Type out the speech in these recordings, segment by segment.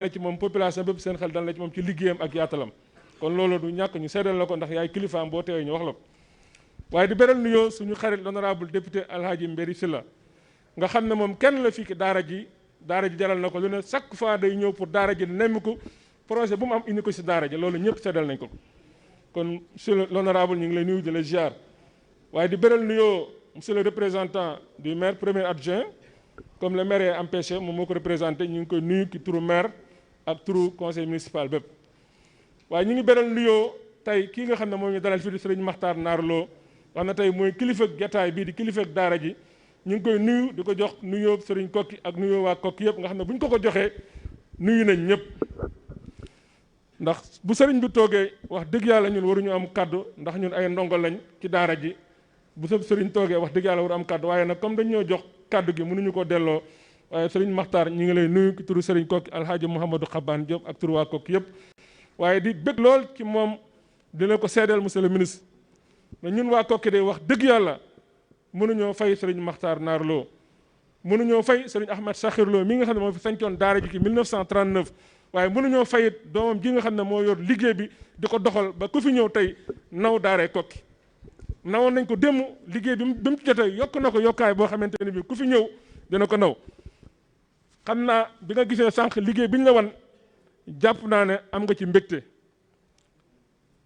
ci moom population bépp seen xel dal na ci moom ci liggéeyam ak yaatalam kon loolu du ñàkk ñu seedal la ko ndax yaay kilifaam boo teewee ñu wax la ko waaye di beral nuyoo suñu xarit l'honorable député Alhaji Mbéri Sylla nga xam ne moom kenn la fii ki daara ji jaral na ko lu ne chaque fois day ñëw pour daara ji nemmiku projet bu mu am indi ko si daara ji loolu ñëpp seddal nañ ko kon monsieur l'honorable ñu ngi lay nuyu di la ziar waaye di beral nuyoo monsieur le représentant du maire premier adjoint comme le maire est empêché moom moo ko représenté ñu ngi koy nuyu ki turu maire ak turu conseil municipal bépp waaye ñu ngi beral nuyoo tey kii nga xam ne moom ñu dalal fii di Serigne Makhtar Naar Lo wax na tey mooy kilifa jataay bii di kilifa daara ji ñu ngi koy nuyu di ko jox nuyoo Serigne Kokki ak nuyoo waa Kokki yëpp nga xam ne bu ñu ko joxee nuyu nañ ñëpp ndax bu sëriñ bi toogee wax dëgg yàlla ñun waruñu am kaddu ndax ñun ay ndongo lañ ci daara ji bu sëb sëriñ toogee wax dëgg yàlla waru am kaddu waaye nag comme dañ ñoo jox kaddu gi mënuñu ko delloo waaye sëriñ Makhtar ñu ngi lay nuyu ki turu sëriñ Kokki Alhaji Mouhamadou Xabaan Diop ak turu waa Kokki yëpp waaye di bëgg lool ci moom dina ko seedeel monsieur le ministre mais ñun waa Kokki de wax dëgg yàlla mënuñoo fay sëriñ Makhtar Naar Lo mënuñoo fay sëriñ Ahmed Sakhir Lo mi nga xam ne moo fi sañcoon daara ji ki 1939 waaye mënuñoo fayit doomam ji nga xam ne moo yor liggéey bi di ko doxal ba ku fi ñëw tey naw daaree Kokki nawoon nañ ko démb liggéey bi mu ci jotee yokk na ko yokkaay boo xamante ne bi ku fi ñëw dina ko naw xam naa bi nga gisee sànq liggéey bi ñu la wan jàpp naa ne am nga ci mbégte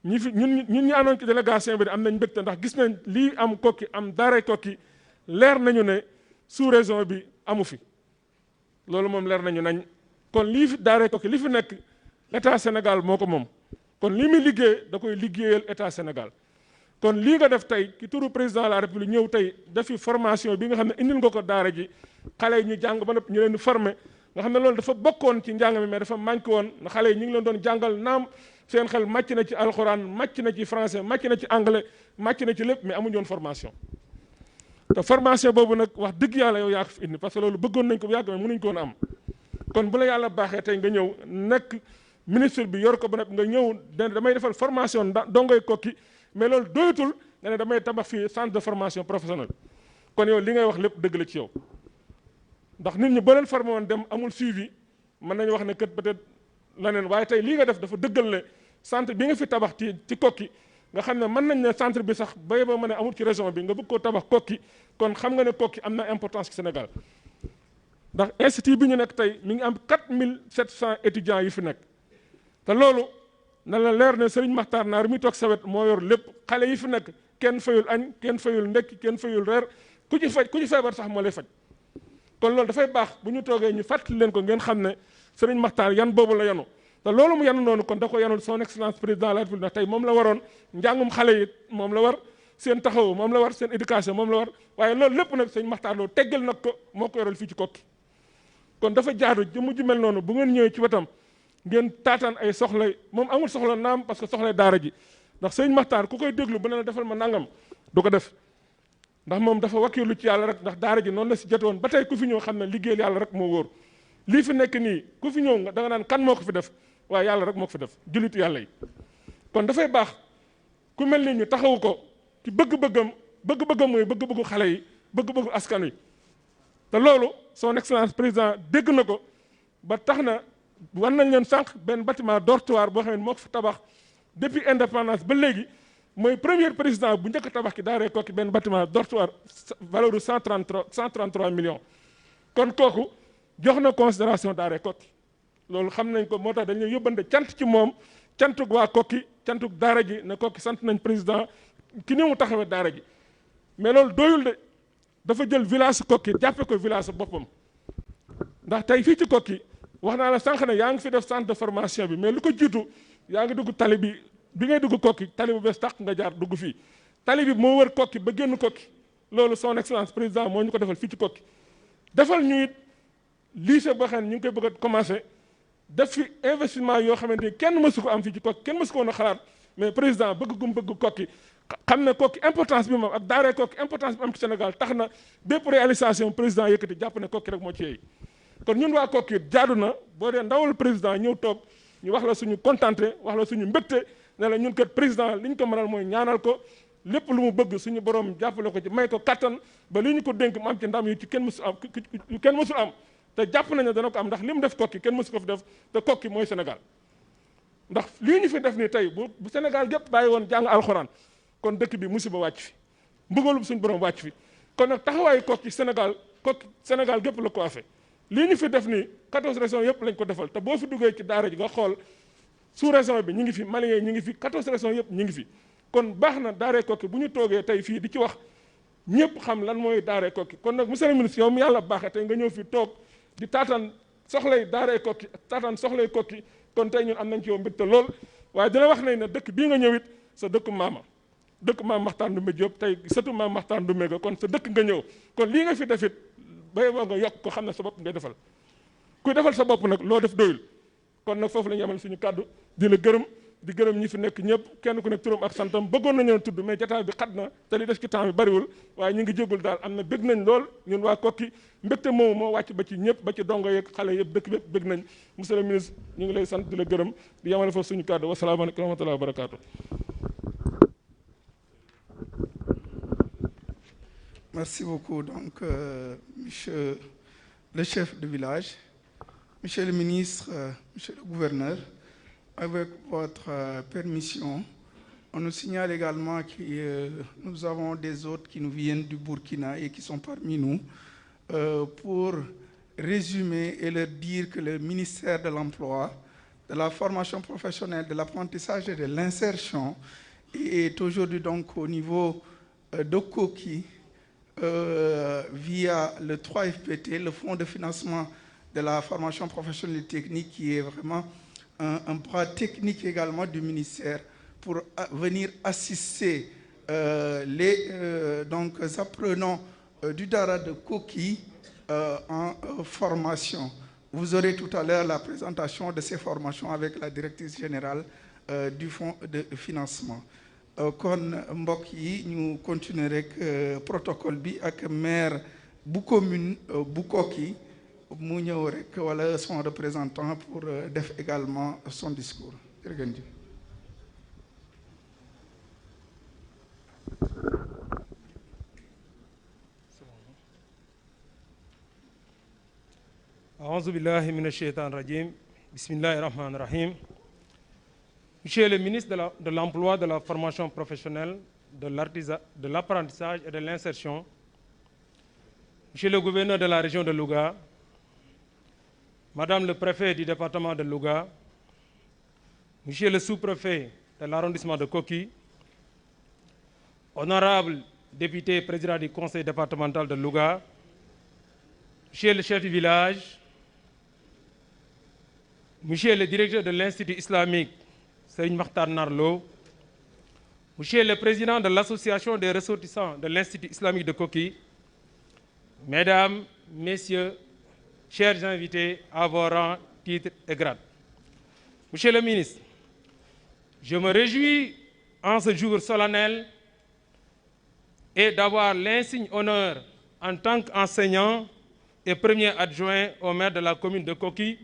ñi fi ñun ñu àndoon ci délégation bi de am nañ mbégte ndax gis nañ lii am Kokki am daaree Kokki leer nañu ne sous région bi amu fi loolu moom leer nañu nañ kon lii fi daaree Kokki li fi nekk état Sénégal moo ko moom kon lii muy liggéey da koy liggéeyal état Sénégal kon lii nga def tey ki turu président de la république ñëw tey defi formation bi nga xam ne indil nga ko daara ji xale yi ñu jàng ba noppi ñu leen di former nga xam ne loolu dafa bokkoon ci njàng mi mais dafa manqué woon na xale yi ñu ngi leen doon jàngal naam seen xel màcc na ci alxuraan màcc na ci français màcc na ci anglais màcc na ci lépp mais amuñu woon formation te formation boobu nag wax dëgg yàlla yow yaa ko fi indi parce que loolu bëggoon nañ ko bu yàgg mais mënuñ ko woon am kon bu la yàlla baaxee tey nga ñëw nekk ministre bi yor ko ba nga ñëw damay defal formation dongoy Kokki mais loolu doyatul nga ne damay tabax fii centre de formation professionnelle kon yow li ngay wax lépp dëgg la ci yow ndax nit ñi ba leen formé woon dem amul suivi mën nañu wax ne kat peut-être leneen waaye tey lii nga def dafa dëggal ne centre bi nga fi tabax ci Kokki nga xam ne mën nañ ne centre bi sax bay ba mën a amul ci région bi nga bëgg koo tabax Kokki kon xam nga ne Kokki am na importance ci Sénégal ndax institut bi ñu nekk tey mi ngi am 4700 étudiants yi fi nekk te loolu na la leer ne Serigne Makhtar Naar mi toog sawet moo yor lépp xale yi fi nekk kenn fayul añ kenn fayul ndekki kenn fayul reer ku ci feebar sax moo lay faj kon loolu dafay baax bu ñu toogee ñu fàttali leen ko ngeen xam ne Serigne Makhtar yan boobu la yanu te loolu mu yanu noonu kon da ko yanul son excellence président de la République ndax tey moom la waroon njàngum xale yi moom la war seen taxaw moom la war seen éducation moom la war waaye loolu lépp nag Serigne Makhtar Lo teggal nag ko moo ko yoral fii ci Kokki kon dafa jaadu jëmm ju mel noonu bu ngeen ñëwee ci wetam ngeen taataan ay soxla moom amul soxla naam parce que soxla daara ji ndax sëñ Makhtar ku koy déglu bu ne la defal ma nangam du ko def ndax moom dafa wakkilu ci yàlla rek ndax daara ji noonu la si jotoon ba tey ku fi ñëw xam ne liggéeyal yàlla rek moo wóor lii fi nekk nii ku fi ñëw da nga naan kan moo ko fi def waaye yàlla rek moo ko fi def jullitu yàlla yi kon dafay baax ku mel ni ñu taxawu ko ci bëgg-bëggam mooy bëgg-bëggu xale yi bëgg-bëggu askan wi te loolu son excellence président dégg na ko ba tax na war nañ leen sànq benn bâtiment dortoir boo xam ne moo ko fa tabax depuis indépendance ba léegi mooy premier président bu njëkk a tabax ki daaree Kokki benn bâtiment dortoir valeur de 133 millions kon kooku jox na considération daaree Kokki loolu xam nañ ko moo tax dañuy yóbbante cant ci moom cantuk waa Kokki cantuk daara ji ne Kokki sant nañ président ki ni mu taxawee daara ji mais loolu doyul de dafa jël village Kokki jàppe ko village boppam ndax tey fii ci Kokki wax naa la sànq ne yaa ngi fi def centre de formation bi mais lu ko jiitu yaa ngi dugg tali bi ngay dugg Kokki tali bu bees tax nga jaar dugg fii tali bi moo wër Kokki ba génn Kokki loolu son excellence président moo ñu ko defal fii ci Kokki defal ñu it lycée boo xam ne ñu ngi koy bëgg a commencé def fi investissement yoo xamante ni kenn mësu ko am fii ci Kokki kenn mësu ko woon a xalaat mais président bëgg Kokki xam ne Kokki importance bi moom ak daaree Kokki importance bi am ci Sénégal tax na bépp réalisation président yëkkati jàpp ne Kokki rek moo ci yeey kon ñun waa Kokki jaadu na boo dee ndawal président ñëw toog ñu wax la suñu contenté wax la suñu mbégte ne la ñun kat président li ñu ko mënal mooy ñaanal ko lépp lu mu bëgg suñu borom jàppale ko ci may ko kattan ba li ñu ko dénk mu am ci ndam yi ci kenn mësul am te jàpp nañu dana ko am ndax li mu def Koki kenn mësu ko fi def te Koki mooy Sénégal ndax lii ñu fi def nii tey bu Sénégal gépp bàyyi woon jàng alxuraan kon dëkk bi musiba wàcc fi mbugalum suñu borom wàcc fi kon nag taxawaayu Koki Sénégal gépp la ko afee lii ñu fi def nii 14 régions yëpp lañ ko defal te boo fi duggee ci daara ji nga xool sous région bi ñu ngi fi Maliens ñu ngi fi 14 régions yëpp ñu ngi fi kon baax na daaree Koki bu ñu toogee tey fii di ci wax ñëpp xam lan mooy daaree Koki kon nag monsieur le ministre yow mi yàlla baaxee tey nga ñëw fi toog di taataan soxlay daaree Koki taataan soxlay Koki kon tey ñun am nañ ci yow mbégte lool waaye dina wax nañ ne dëkk bii nga ñëwit sa dëkk maam Makhtar Ndoumbé Diop tey surtout maam Makhtar Ndoumbé ga kon sa dëkk nga ñëw kon lii nga fi defit bay boo nga yokk ko xam ne sa bopp ngay defal kuy defal sa bopp nag loo def doyul kon nag foofu la ñu yemal suñu kàddu di la gërëm di gërëm ñi fi nekk ñëpp kenn ku nekk turam ak santam bëggoon nañu tudd mais jotaay bi xat na te li des ci temps bi bariwul waaye ñu ngi jégul daal am na bëgg nañ lool ñun waa Koki mbégte moomu moo wàcc ba ci ñëpp ba ci dongo yeeg xale yëpp dëkk bépp bëgg nañ monsieur le ministre ñu ngi lay sant di la gërëm di yemale foofu suñu kàddu wasalaamaaleykum wa rahmatullahi wa barakaatu. Merci beaucoup donc monsieur le chef de village, monsieur le ministre, monsieur le gouverneur. Avec votre permission, on nous signale également que nous avons des hôtes qui nous viennent du Burkina et qui sont parmi nous pour résumer et leur dire que le ministère de l'Emploi, de la formation professionnelle, de l'apprentissage et de l'insertion est aujourd'hui donc au niveau de Koki via le 3FPT, le Fonds de financement de la formation professionnelle et technique qui est vraiment un bras technique également du ministère pour venir assister les donc apprenants du Dara de Koki en formation. Vous aurez tout à l'heure la présentation de ces formations avec la directrice générale du fonds de financement. Kon mbokk yi ñu continuer rek protocole bi ak maire bu commune bu Koki mu ñëw rek wala son représentant pour def également son discours. Jërëjëf. A'udhu billahi minash shaitanir rajim. Bismillahir rahmanir rahim. Monsieur le ministre de l'Emploi, de la formation professionnelle, de l'apprentissage et de l'insertion, Monsieur le gouverneur de la région de Louga, Madame le préfet du département de Louga, Monsieur le sous-préfet de l'arrondissement de Koki, honorable député président du conseil départemental de Louga, Monsieur le chef du village, Monsieur le directeur de l'Institut islamique Serigne Makhtar Narlo, Monsieur le président de l'association des ressortissants de l'Institut islamique de Koki, Mesdames, Messieurs, chers invités à vos rangs, titres et grades. Monsieur le ministre, je me réjouis en ce jour solennel et d'avoir l'insigne honneur en tant qu'enseignant et premier adjoint au maire de la commune de Koki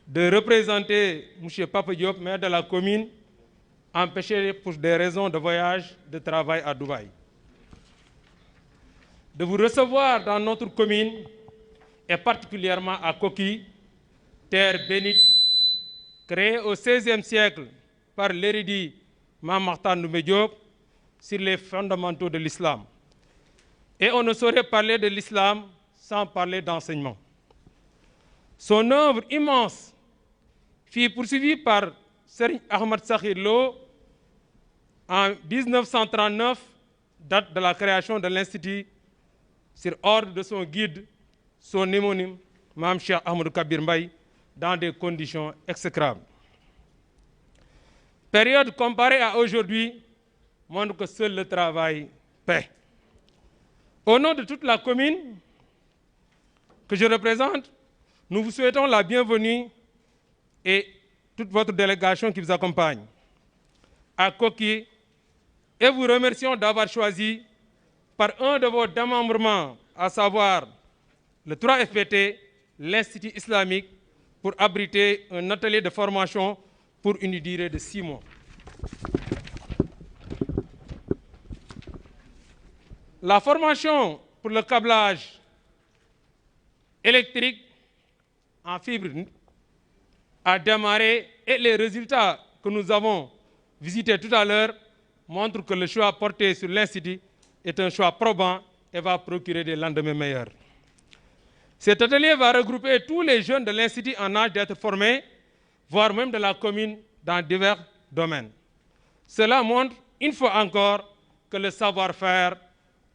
de représenter M. Papa Diop, maire de la commune, empêché pour des raisons de voyage, de travail à Dubaï. De vous recevoir dans notre commune et particulièrement à Koki, terre bénite, créée au XVIe siècle par l'érudit Mame Makhtar Ndoumbé Diop sur les fondamentaux de l'islam. Et on ne saurait parler de l'islam sans parler d'enseignement. Son œuvre immense fut poursuivie par Serigne Ahmad Sakhir Lo en 1939, date de la création de l'Institut, sur ordre de son guide, son homonyme, Mame Cheikh Ahmadou Kabir Mbaye, dans des conditions exécrables. Période comparée à aujourd'hui montre que seul le travail paie. Au nom de toute la commune que je représente, nous vous souhaitons la bienvenue et toute votre délégation qui vous accompagne à Koki et vous remercions d'avoir choisi par un de vos démembrements, à savoir le 3FPT, l'Institut islamique, pour abriter un atelier de formation pour une durée de 6 mois. La formation pour le câblage électrique en fibre a démarré et les résultats que nous avons visités tout à l'heure montrent que le choix porté sur l'Institut est un choix probant et va procurer des lendemains meilleurs. Cet atelier va regrouper tous les jeunes de l'Institut en âge d'être formés, voire même de la commune dans divers domaines. Cela montre une fois encore que le savoir-faire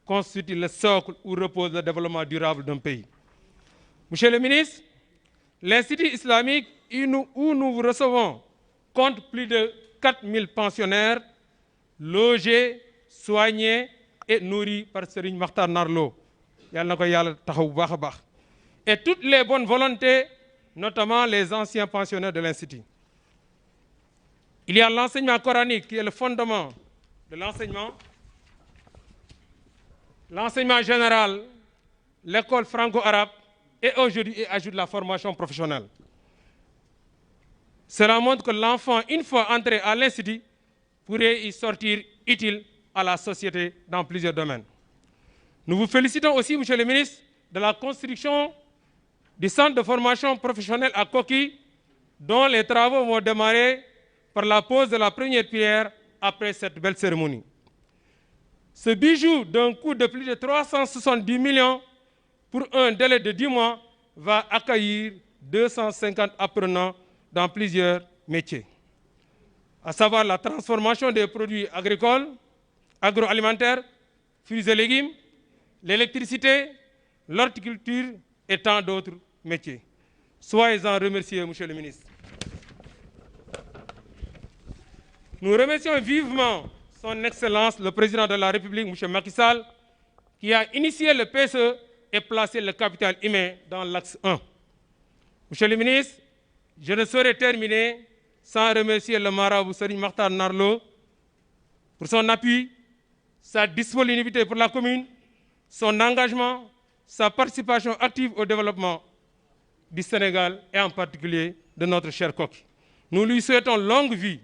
constitue le socle où repose le développement durable d'un pays. Monsieur le ministre, l'Institut islamique où nous vous recevons compte plus de 4000 pensionnaires logés, soignés et nourris par Serigne Makhtar Nar Lo. Yàlla na ko Yàlla taxaw bu baax a baax. Et toutes les bonnes volontés, notamment les anciens pensionnaires de l'Institut. Il y a l'enseignement coranique qui est le fondement de l'enseignement. L'enseignement général, l'école franco-arabe et aujourd'hui il ajoute la formation professionnelle. Cela montre que l'enfant, une fois entré à l'Institut, pourrait y sortir utile à la société dans plusieurs domaines. Nous vous félicitons aussi, Monsieur le ministre, de la construction du centre de formation professionnelle à Koki, dont les travaux vont démarrer par la pose de la première pierre après cette belle cérémonie. Ce bijou d'un coût de plus de 370 millions pour un délai de 10 mois va accueillir 250 apprenants dans plusieurs métiers, à savoir la transformation des produits agricoles, agroalimentaires, fruits et légumes, l'électricité, l'horticulture et tant d'autres métiers. Soyez-en remerciés, Monsieur le ministre. Nous remercions vivement son Excellence, le Président de la République, M. Macky Sall, qui a initié le PSE et placé le capital humain dans l'axe 1. Monsieur le ministre, je ne saurais terminer sans remercier le marabout Serigne Makhtar Nar Lo pour son appui, sa disponibilité pour la commune, son engagement, sa participation active au développement du Sénégal et en particulier de notre cher Koki. Nous lui souhaitons longue vie,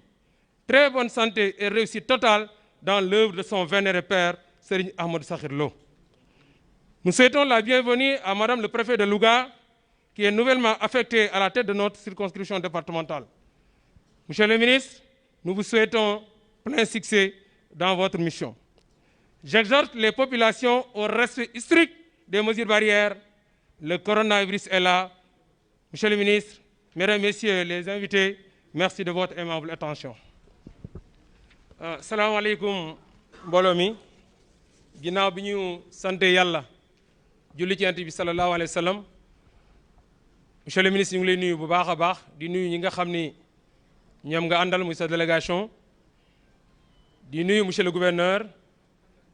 très bonne santé et réussite totale dans l'œuvre de son vénéré père, Serigne Ahmadou Sakhir Lo. Nous souhaitons la bienvenue à Madame le préfet de Louga, qui est nouvellement affectée à la tête de notre circonscription départementale. Monsieur le ministre, nous vous souhaitons plein succès dans votre mission. J'exhorte les populations au respect strict des mesures barrières. Le coronavirus est là. Monsieur le ministre, mesdames, messieurs les invités, merci de votre aimable attention. Salaamaaleykum mbooloo mi ginnaaw bi ñu sante yàlla julli ci Yonent bi sallallahu alayhi wa sallam. Monsieur le ministre ñu ngi lay nuyu bu baax a baax di nuyu ñi nga xam ni ñoom nga àndal muy sa délégation di nuyu monsieur le gouverneur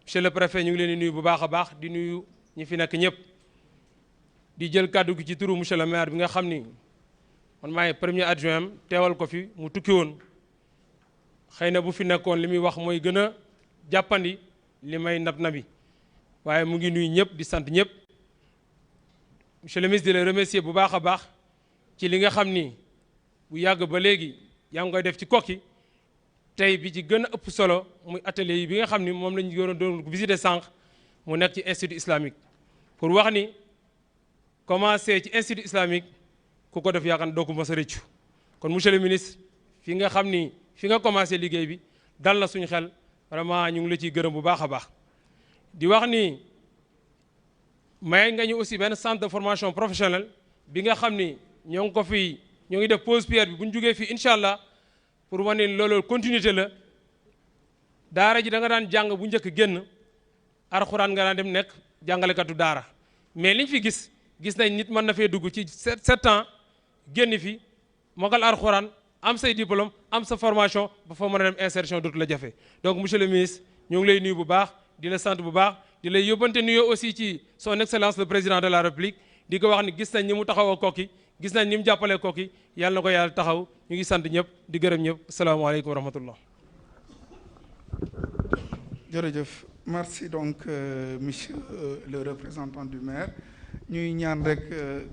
monsieur le préfet ñu ngi leen di nuyu bu baax a baax di nuyu ñi fi nekk ñëpp di jël kàddu gi ci turu monsieur le maire bi nga xam ni man maay premier adjoint teewal ko fi mu tukki woon xëy na bu fi nekkoon li muy wax mooy gën a jàppandi li may nab nabi waaye mu ngi nuyu ñëpp di sant ñëpp monsieur le ministre di la remercier bu baax a baax ci li nga xam ni bu yàgg ba léegi yaa ngi koy def ci Koki tey bi ci gën a ëpp solo muy atelier yi bi nga xam ni moom lañu yoroon doon visiter sànq mu nekk ci institut islamique pour wax ni commencé ci institut islamique ku ko def yaakaar doo ko mës a rëccu kon monsieur le ministre fi nga xam ni fi nga commencé liggéey bi dal na suñu xel vraiment ñu ngi la ciy gërëm bu baax a baax di wax ni may nga ñu aussi benn centre de formation professionnelle bi nga xam ni ñoo ngi def pause pierre bi bu ñu jógee fii incha allah pour wane ni loolu continuité la daara ji da nga daan jàng bu njëkk génn alxuraan nga daan dem nekk jàngalekatu daara mais liñ fi gis nañ nit mën na fee dugg ci 7 ans génn fi mokkal alxuraan am say diplôme am sa formation ba fa mën a dem insertion dootu la jafe donc monsieur le ministre ñu ngi lay nuyu bu baax di la sant bu baax di lay yóbbante nuyoo aussi ci son excellence le président de la république di ko wax ni gis nañ ni mu taxawoo Koki gis nañ ni mu jàppalee Koki yàlla na ko yàlla taxaw ñu ngi sant ñëpp di gërëm ñëpp asalaamaaleykum wa rahmatullah. jërëjëf merci donc monsieur le représentant du maire ñuy ñaan rek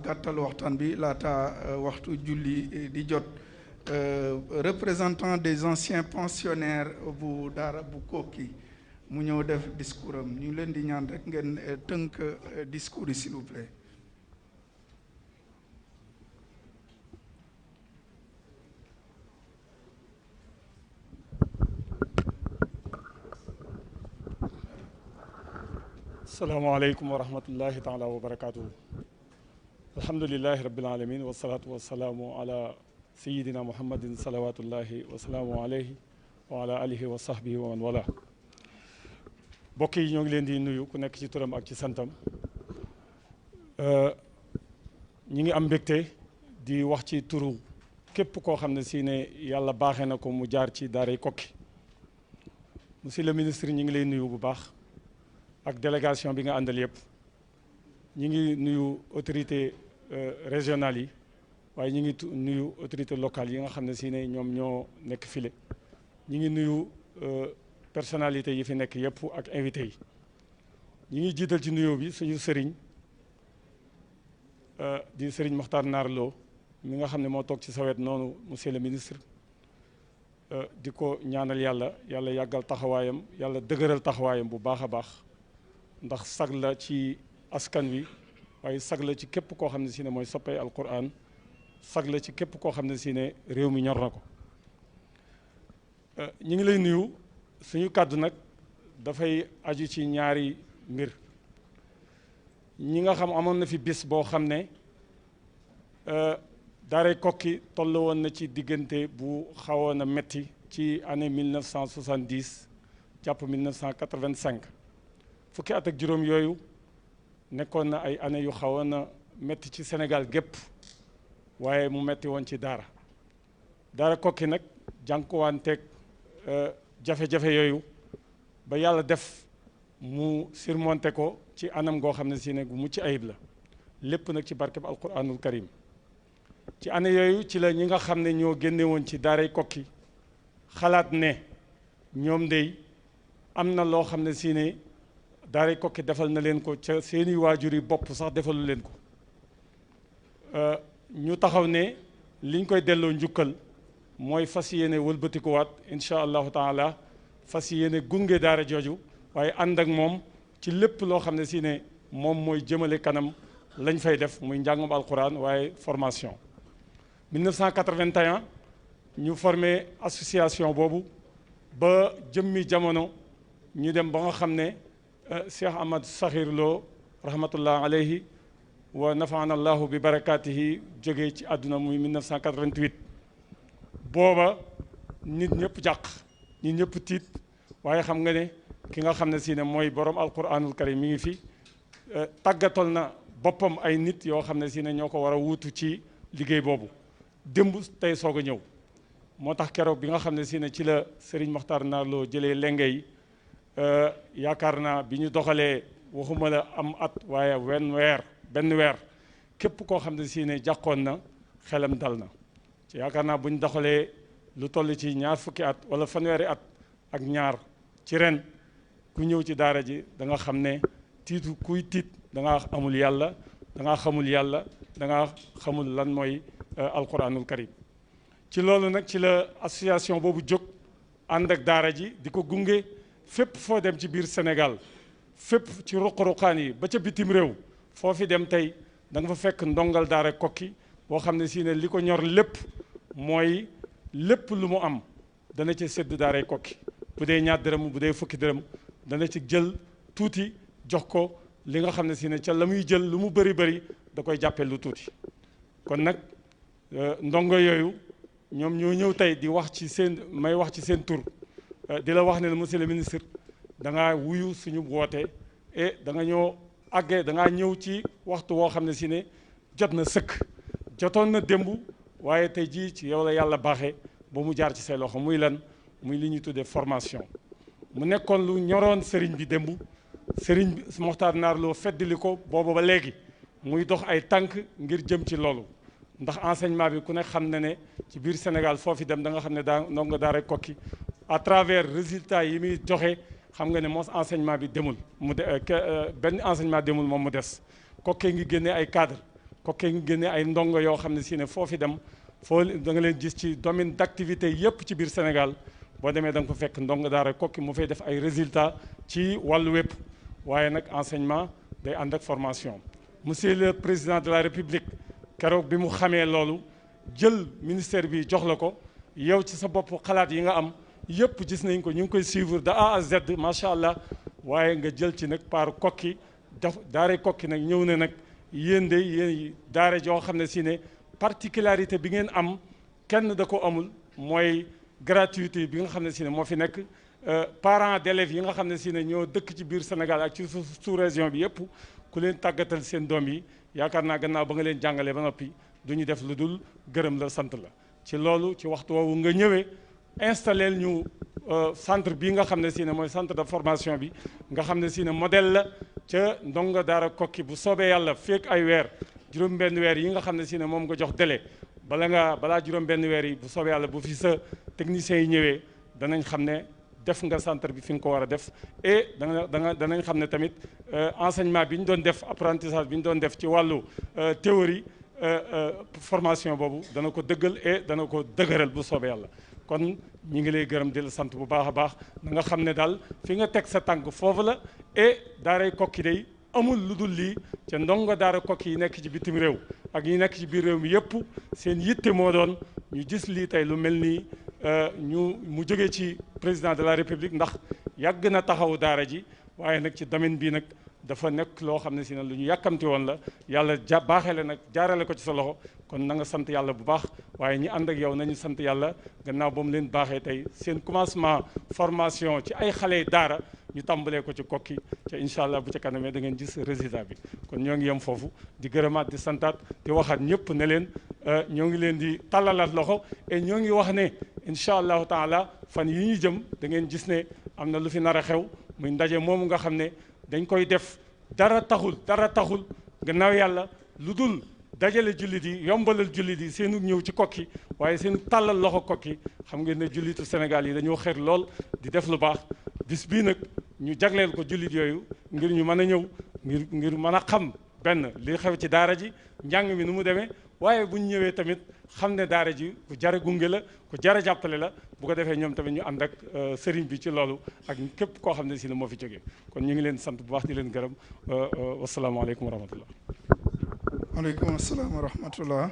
gàttal waxtaan bi laata waxtu julli di jot représentant des anciens pensionnaires bu daara bu Koki mu ñëw def discours am ñu leen di ñaan rek ngeen tënk discours yi s'il vous plaît. asalaamaaleykum wa rahmatullahi taala wa barakaatuhu. alhamdulilahi rabbil alamin wasalaatu wasalaamu ala sayidina muhammadin salawatullahi wasalaamu alayhi wa ala alihi wa sahbihi wa man wala. mbokk yi ñoo ngi leen di nuyu ku nekk ci turam ak ci santam. ñi ngi am mbégte di wax ci turu képp koo xam ne si ne yàlla baaxee na ko mu jaar ci daaray Koki. monsieur le ministre ñi ngi lay nuyu bu baax ak délégation bi nga àndal yëpp. ñi ngi nuyu autorité régionales yi waaye ñi ngi nuyu autorité locales yi nga xam ne si ne ñoom ñoo nekk file. ñi ngi nuyu personnalité yi fi nekk yëpp ak invité yi. ñi ngi jiital ci nuyoo bi suñu sëriñ di sëriñ Makhtar Naar Lo mi nga xam ne moo toog ci sa wet noonu monsieur le ministre. di ko ñaanal yàlla yàggal taxawaayam yàlla dëgëral taxawaayam bu baax a baax ndax sag la ci askan wi waaye sag la ci képp koo xam ne si ne mooy soppee alquran sag la ci képp koo xam ne si ne réew mi ñor na ko. ñi ngi lay nuyu suñu kàddu nag dafay aju ci ñaari mbir. ñi nga xam amoon na fi bis boo xam ne daaray Koki toll woon na ci diggante bu xawoon a metti ci année 1970 jàpp 1985 fukki at ak juróom yooyu nekkoon na ay année yu xawoon a metti ci Sénégal gépp waaye mu metti woon ci daara Koki nag jànkuwanteeg jafe-jafe yooyu ba yàlla def mu surmonté ko ci anam goo xam ne si ne gu mucc ayib la lépp nag ci barkeb alquranul karim. ci année yooyu ci la ñi nga xam ne ñoo génne woon ci daaray Koki xalaat ne ñoom dey am na loo xam ne si ne daaray Koki defal na leen ko ca seeni waajur yi bopp sax defalu leen ko. ñu taxaw ne liñ koy delloo njukkal mooy fas yéene wëlbatikuwaat incha allahu taala fas yéene gunge daara jooju waaye ànd ak moom ci lépp loo xam ne si ne moom mooy jëmale kanam lañ fay def muy njàngum alquran waaye formation. 1981 ñu formé association boobu ba jëmmi jamono ñu dem ba nga xam ne Cheikh Ahmad Sakhir Lo rahmatullah alayhi wa nafaana allahu bi barakaatihi jógee ci àdduna muy 1988 booba nit ñëpp jàq nit ñëpp tiit waaye xam nga ne ki nga xam ne si ne mooy borom alquranul karim mi ngi fi tàggatal na boppam ay nit yoo xam ne si ne ñoo ko war a wuutu ci liggéey boobu démb tey soog a ñëw moo tax keroog bi nga xam ne si ne ci la Serigne Makhtar Naar Lo jëlee lenge yi yaakaar naa bi ñu doxalee waxuma la am at waaye benn weer képp koo xam ne si ne jàqoon na xelam dal na ci yaakaar naa bu ñu doxalee lu toll ci ñaar fukki at wala fanweeri at ak ñaar ci ren ku ñëw ci daara ji da nga xam ne tiitu kuy tiit da nga amul yàlla da nga xamul yàlla da nga xamul lan mooy alquranul karim. ci loolu nag ci la association boobu jóg ànd ak daara ji di ko gunge fépp foo dem ci biir Sénégal fépp ci ruq-ruqaan yi ba ca bitim réew foo fi dem tey da nga fa fekk ndongal daara Koki boo xam ne si ne li ko ñor lépp mooy lépp lu mu am dana ci sédd daaray Koki bu dee ñaar dërëm bu dee fukki dërëm dana ci jël tuuti jox ko li nga xam ne si ne ca la muy jël lu mu bëri bëri da koy jàppee lu tuuti. kon nag ndongo yooyu ñoom ñoo ñëw tey di wax ci seen may wax ci seen tur di la wax ne monsieur le ministre da ngaa wuyu suñu woote et da nga ñoo àggee da ngaa ñëw ci waxtu woo xam ne si ne jot na sëkk jotoon na démb waaye tey jii ci yow la yàlla baaxee ba mu jaar ci say loxo muy lan muy li ñuy tuddee formation. mu nekkoon lu ñoroon sëriñ bi démb sëriñ bi Makhtar Naar Lo feddali ko boobu ba léegi muy dox ay tànk ngir jëm ci loolu ndax enseignement bi ku ne xam na ne ci biir Sénégal foofu dem da nga xam ne daa ndongo daara Koki à travers résultats yi muy joxe xam nga ne moos enseignement bi demul benn enseignement demul moom mu des. Koki ngi génne ay cadre Koki ngi génne ay ndongo yoo xam ne si ne foofu dem foo da nga leen gis ci domaine d'activité yépp ci biir Sénégal boo demee da nga fa fekk ndongo daara Koki mu fay def ay résultats ci wàllu wépp waaye nag enseignement day ànd ak formation. Monsieur le Président de la République keroog bi mu xamee loolu jël ministère bi jox la ko yow ci sa bopp xalaat yi nga am yëpp gis nañ ko ñu ngi koy suivre de A à Z macha allah waaye nga jël ci nag paaru kokki daf daare kokki nag ñëw ne nag yéen de yéen daare joo xam ne si ne particularité bi ngeen am kenn da ko amul mooy gratuité bi nga xam ne si ne moo fi nekk parents d'élèves yi nga xam ne si ne ñoo dëkk ci biir Sénégal ak ci sous région bi yëpp ku leen tàggatal seen doom yi yaakaar naa gannaaw ba nga leen jàngalee ba noppi du ñu def lu dul gërëm la sant la ci loolu ci waxtu woowu nga ñëwee installé ñu centre bii nga xam ne si ne mooy centre de formation bi nga xam ne si ne modèle la ca ndongo daara kokki bu soobee yàlla feek ay weer juróom-benn weer yi nga xam ne si ne moom nga jox délai balaa juróom-benn weer yi bu soobee yàlla bu fi sa techniciens yi ñëwee danañ xam ne def nga centre bi fi nga ko war a def et danañ xam ne tamit enseignement bi ñu doon def apprentissage bi ñu doon def ci wàllu théorie formation boobu dana ko dëggal et dana ko dëgëral bu soobee yàlla kon ñi ngi lay gërëm di la sant bu baax a baax na nga xam ne daal fi nga teg sa tànk foofu la et daaray kokki day amul lu dul lii ca ndongo daara kokki yi nekk ci bitim réew ak ñi nekk ci biir réew mi yëpp seen yitte moo doon ñu gis lii tey lu mel nii mu jógee ci président de la république ndax yàgg na taxawu daara ji waaye nag ci domaine bii nag dafa nekk loo xam ne si ne lu ñu yàkkamti woon la yàlla baaxele nag jaarale ko ci sa loxo kon na nga sant yàlla bu baax waaye ñi ànd ak yow nañu sant yàlla gannaaw ba mu leen baaxee tey seen commencement formation ci ay xale daara ñu tàmbalee ko ci kokki te incha allah bu ca kanamee da ngeen gis résultat bi kon ñoo ngi yem foofu di gërëmaat di santaat di waxaat ñëpp ne leen ñoo ngi leen di tàllalaat loxo et ñoo ngi wax ne incha allahu taala fan yi ñu jëm da ngeen gis ne am na lu fi nar a xew muy ndaje moomu nga xam ne dañ koy def dara taxul gannaaw yàlla lu dul dajale jullit yi yombalal jullit yi seenu ñëw ci kokki waaye seen tàllal loxo kokki xam ngeen ne jullitu Sénégal yi dañoo xeer lool di def lu baax bis bii nag ñu jagleel ko jullit yooyu ngir ñu mën a ñëw ngir mën a xam benn li xew ci daara ji njàng mi nu mu demee waaye bu ñu ñëwee tamit xam ne daara ji ku jara gunge la ku jara jàppale la bu ko defee ñoom tamit ñu ànd ak sëriñ bi ci loolu ak képp koo xam ne si ne moo fi jógee kon ñu ngi leen sant bu baax di leen gërëm wasalaamaaleykum wa rahmatullah. waaleykum salaam wa rahmatullah.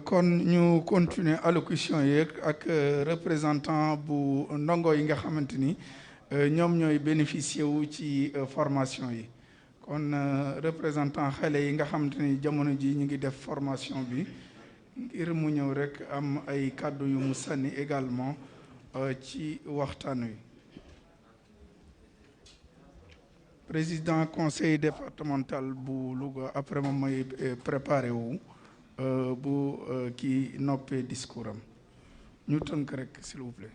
kon ñu continuer allocution yeeg ak représentant bu ndongo yi nga xamante ni ñoom ñooy bénéficier wu ci formation yi kon représentant xale yi nga xamante ni jamono ji ñu ngi def formation bi ngir mu ñëw rek am ay kàddu yu mu sànni également ci waxtaan wi. président conseil départemental bu Louga après moom mooy préparé wu bu kii noppee discours am ñu tënk rek s'il vous plaît.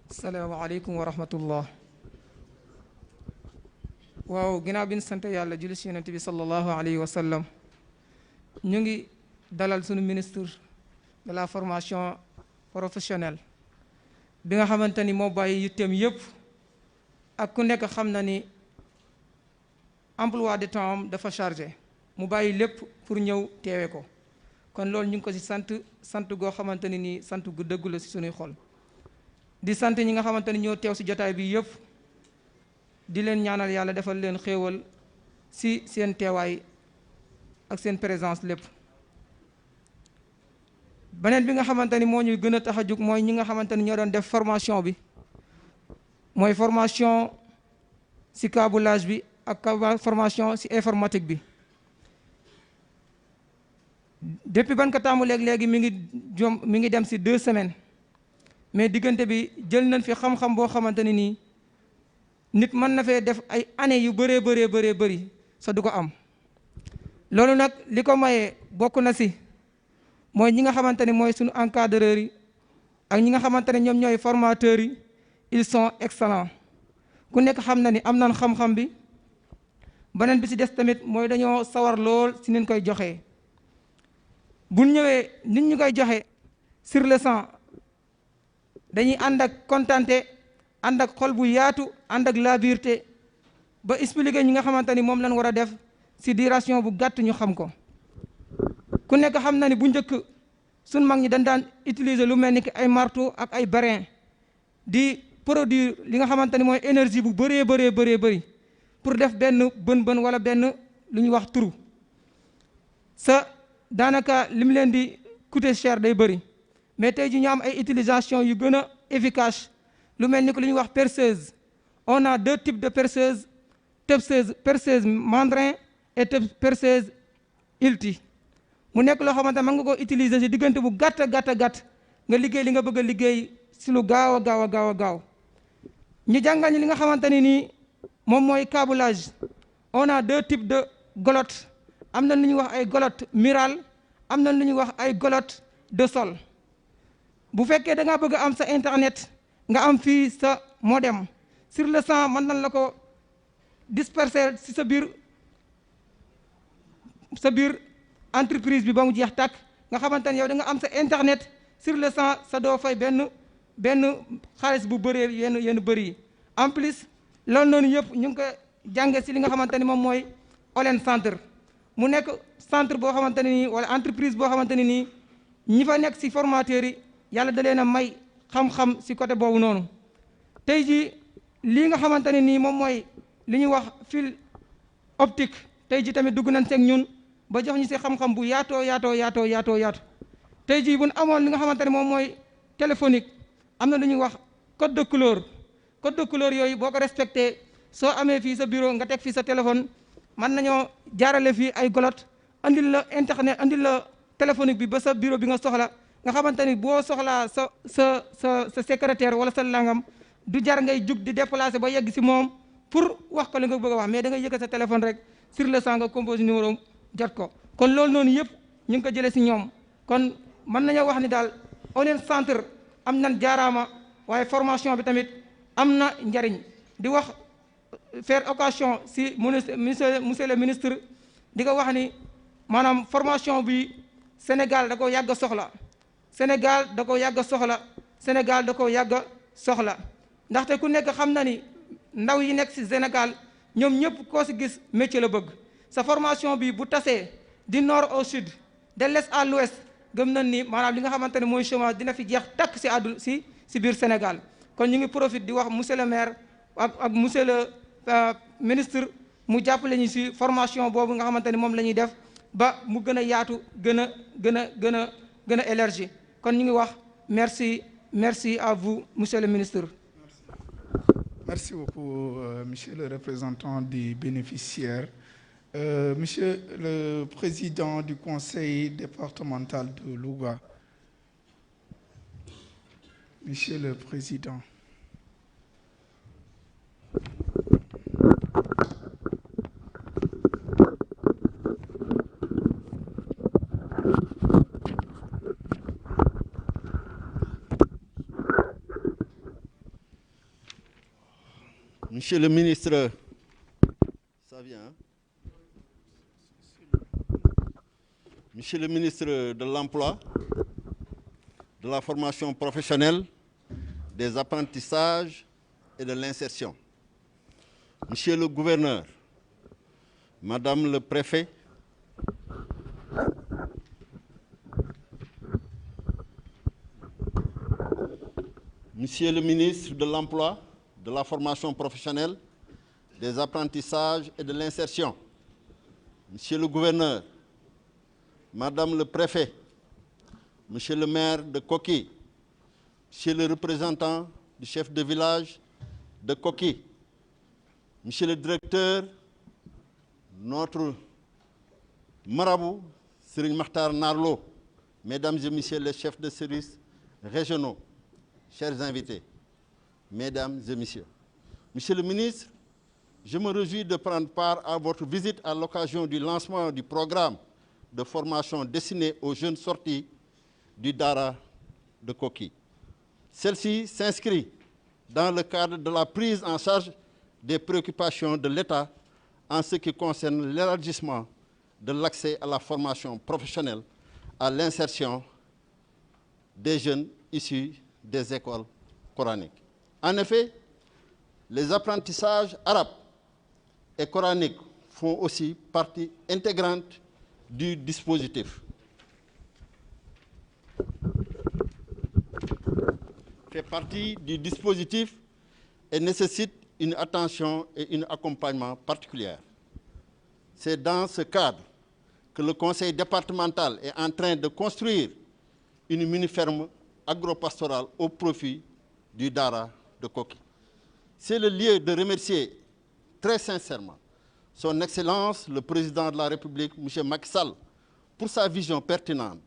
asalaamaaleykum wa rahmatullah. waaw ginnaaw bi ñu sant yàlla julli ci yonent bi sallallahu alayhi wa sallam ñu ngi dalal sunu ministre de la formation professionnelle bi nga xamante ni moo bàyyi yitteem yëpp ak ku nekk xam na ni emploi de temps am dafa chargé mu bàyyi lépp pour ñëw teewe ko kon loolu ñu ngi ko ci sant goo xamante ni nii sant gu dëggu la ci sunuy xol di sant ñi nga xamante ni ñoo teew ci jotaay bi yëpp di leen ñaanal yàlla defal leen xéewal ci seen teewaay ak seen présence lépp. beneen bi nga xamante ni moo ñuy gën a tax a jóg mooy ñi nga xamante ni ñoo doon def formation bi mooy formation ci câblage bi ak formation ci informatique bi depuis ban ko tàmbalee léegi mi ngi dem ci 2 semaines mais diggante bi jël nañ fi xam-xam boo xamante ni nii nit mën na fee def ay années yu bëree bëri sa du ko am loolu nag li ko mayee bokk na ci mooy ñi nga xamante ne mooy suñu encadreurs yi ak ñi nga xamante ne ñoom ñooy formateurs yi ils sont excellents ku nekk xam na ni am nañ xam-xam bi beneen bi ci des tamit mooy dañoo sawar lool ci niñ koy joxee bu ñëwee nit ñu koy joxe sur le champ dañuy ànd ak kontante ànd ak xol bu yaatu ànd ak laabirté ba expliquer ñi nga xamante ni moom lañ war a def ci duration bu gàtt ñu xam ko. ku nekk xam na ni bu njëkk suñ mag ñi dañ daan utiliser lu mel ni ki ay marteau ak ay brin di produire li nga xamante ni mooy énergie bu bëree bëri pour def benn bën wala benn lu ñuy wax trou sa daanaka lim leen di coûter cher day bëri mais tey ji ñu am ay utilisation yu gën a efficace lu mel ni que lu ñuy wax perceuse. On a deux types de perceuses, perceuse mandrin et perceuse ilti mu nekk loo xamante ne mën nga ko utiliser si diggante bu gàtt nga liggéey li nga bëgg a liggéey si lu gaaw a gaaw ñu jàngal ñi li nga xamante ni nii moom mooy câblage. On a deux types de golottes, am na lu ñuy wax ay golottes murales, am na lu ñuy wax ay golottes de sol. bu fekkee da ngaa bëgg a am sa internet nga am fii sa modem sur le champ mën nañ la ko disperser si sa biir entreprise bi ba mu jeex tàkk nga xamante ne yow da nga am sa internet sur le champ sa doo fay benn xaalis bu bëree yenn bëri yi. En plus loolu noonu yëpp ñu ngi ko jànge si li nga xamante ni moom mooy Olen Centre mu nekk centre boo xamante ne nii wala entreprise boo xamante ne nii ñi fa nekk si formateurs yi yàlla da leen a may xam-xam si côté boobu noonu. tey jii lii nga xamante ne nii moom mooy li ñuy wax fil optique tey jii tamit dugg nañ seeg ñun ba jox ñu si xam-xam bu yaatoo. tey jii bu ñu amoon li nga xamante ne moom mooy téléphonique am na lu ñuy wax code de couleur yooyu boo ko respecté soo amee fii sa bureau nga teg fii sa téléphone mën nañoo jaarale fii ay golotte andil la internet andil la téléphonique bi ba sa bureau bi nga soxla nga xamante ni boo soxlaa sa secrétaire wala sa langam du jar ngay jug di déplacer ba yegg si moom pour wax ko li nga bëgg a wax mais da ngay yëkkat sa téléphone rek sur le champ nga compose numéro jot ko. kon loolu noonu yëpp ñu ngi ko jëlee si ñoom kon mën nañoo wax ni daal Olen Centre am nañ jaaraama waaye formation bi tamit am na njariñ di wax faire occasion si monsieur le ministre di ko wax ni maanaam formation bi Sénégal da ko yàgg a soxla Sénégal da ko yàgg a soxla ndaxte ku nekk xam na ni ndaw yi nekk si Sénégal ñoom ñëpp koo si gis métier la bëgg. sa formation bi bu tasee du nord au sud de l'est à l'ouest gëm nañ ni maanaam li nga xamante ne mooy chômage dina fi jeex takk si àdduna si biir Sénégal. kon ñu ngi profite di wax monsieur le maire ak monsieur le ministre mu jàppale ñu si formation boobu nga xamante ni moom la ñuy def ba mu gën a yaatu gën a élargi. kon ñu ngi wax merci à vous monsieur le ministre. Merci beaucoup monsieur le représentant des bénéficiaires. Monsieur le président du conseil départemental de Louga. Monsieur le président. Monsieur le ministre, ça vient. Monsieur le ministre de l'Emploi, de la formation professionnelle, des apprentissages et de l'insertion. Monsieur le gouverneur, Madame le préfet, Monsieur le ministre de l'Emploi, de la formation professionnelle, des apprentissages et de l'insertion. Monsieur le gouverneur, Madame le préfet, Monsieur le maire de Koki, Monsieur le représentant du chef de village de Koki, Monsieur le directeur, notre marabout, Serigne Makhtar Narlo, Mesdames et Messieurs les chefs de services régionaux, chers invités, Mesdames et Messieurs. Monsieur le ministre, je me réjouis de prendre part à votre visite à l'occasion du lancement du programme de formation destiné aux jeunes sortis du Dara de Koki. Celle-ci s'inscrit dans le cadre de la prise en charge des préoccupations de l'État en ce qui concerne l'élargissement de l'accès à la formation professionnelle, à l'insertion des jeunes issus des écoles coraniques. En effet, les apprentissages arabes et coraniques font aussi partie intégrante du dispositif. Fait partie du dispositif et nécessite une attention et un accompagnement particulier. C'est dans ce cadre que le conseil départemental est en train de construire une mini-ferme agro-pastorale au profit du Dara de Koki. C'est le lieu de remercier très sincèrement son Excellence, le Président de la République, M. Macky Sall, pour sa vision pertinente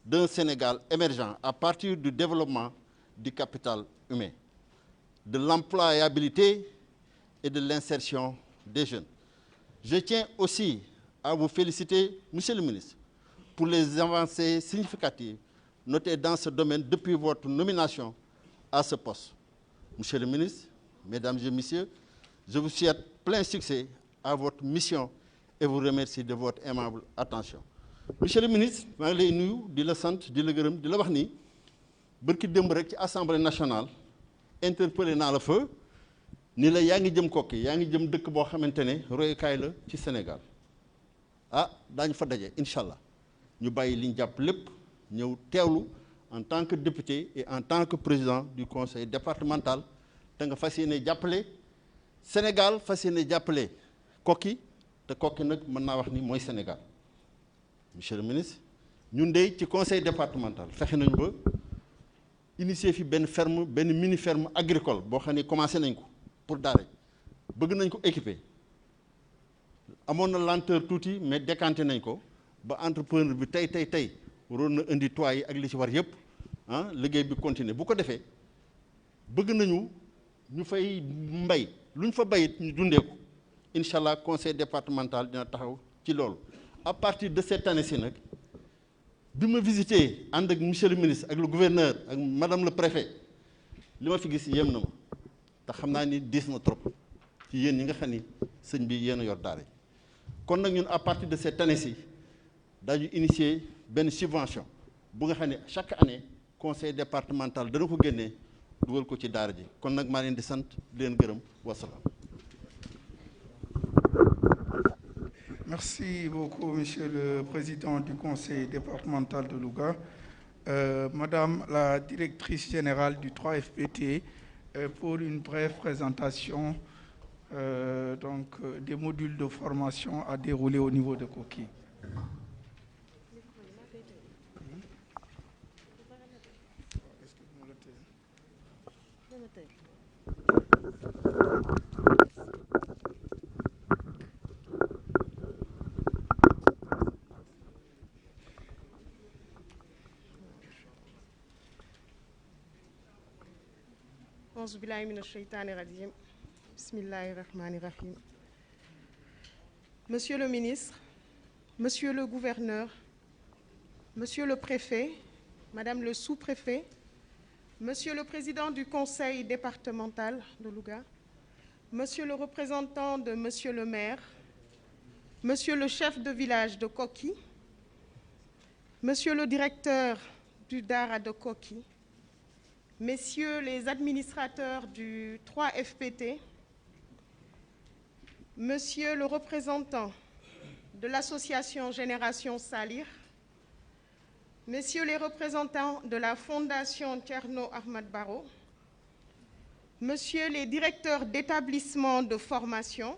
d'un Sénégal émergent à partir du développement du capital humain, de l'employabilité et de l'insertion des jeunes. Je tiens aussi à vous féliciter, Monsieur le ministre, pour les avancées significatives notées dans ce domaine depuis votre nomination à ce poste. Monsieur le ministre, Mesdames et Messieurs, je vous souhaite plein succès à votre mission et vous remercie de votre aimable attention. Monsieur le ministre, je vous remercie de la santé, de la gërëm, de la wax ni barki démb rek ci Assemblée nationale interpellé naa la fa ni la yaa ngi jëm Koki yaa ngi jëm dëkk boo xamante ne royukaay la ci Sénégal ah daañu fa daje incha allah ñu bàyyi li ñu jàpp lépp ñëw teewlu en tant que député et en tant que président du conseil départemental te nga fas yéene jàppale Sénégal fas yéene jàppale Koki te Koki nag mën naa wax ni mooy Sénégal. Monsieur le ministre ñun de ci conseil départemental fexe nañu ba initier fi benn ferme benn mini ferme agricole boo xam ne commencé nañ ko pour daara bëgg nañ ko équiper amoon na lenteur tuuti mais décanté nañ ko ba entrepreneur bi tey waroon na indi toit yi ak li ci war yëpp ah liggéey bi continuer bu ko defee bëgg nañu ñu fay mbay lu ñu fa bayit ñu dundee ko incha allah conseil départemental dina taxaw ci loolu. À partir de cette année-ci nag bi ma visité ànd ak monsieur le ministre ak le gouverneur ak madame le préfet li ma fi gis yéem na ma te xam naa ni diis na trop ci yéen ñi nga xam ni sëñ bi yéen a yor daara kon nag ñun à partir de cette année-ci daañu initier benn subvention bu nga xam ne chaque année conseil départemental dana ko génnee dugal ko ci daara ji kon nag maa leen di sant di leen gërëm wasalaam. Merci beaucoup, Monsieur le Président du Conseil départemental de Louga. Madame la Directrice Générale du 3FPT, pour une brève présentation des modules de formation à dérouler au niveau de Koki. Monsieur le ministre, Monsieur le gouverneur, Monsieur le préfet, Madame le sous-préfet, Monsieur le président du conseil départemental de Louga, Monsieur le représentant de Monsieur le maire, Monsieur le chef de village de Koki, Monsieur le directeur du Dara de Koki, Messieurs les administrateurs du 3FPT, Monsieur le représentant de l'association Génération Salir, Messieurs les représentants de la Fondation Thierno Ahmad Baro, Messieurs les directeurs d'établissements de formation,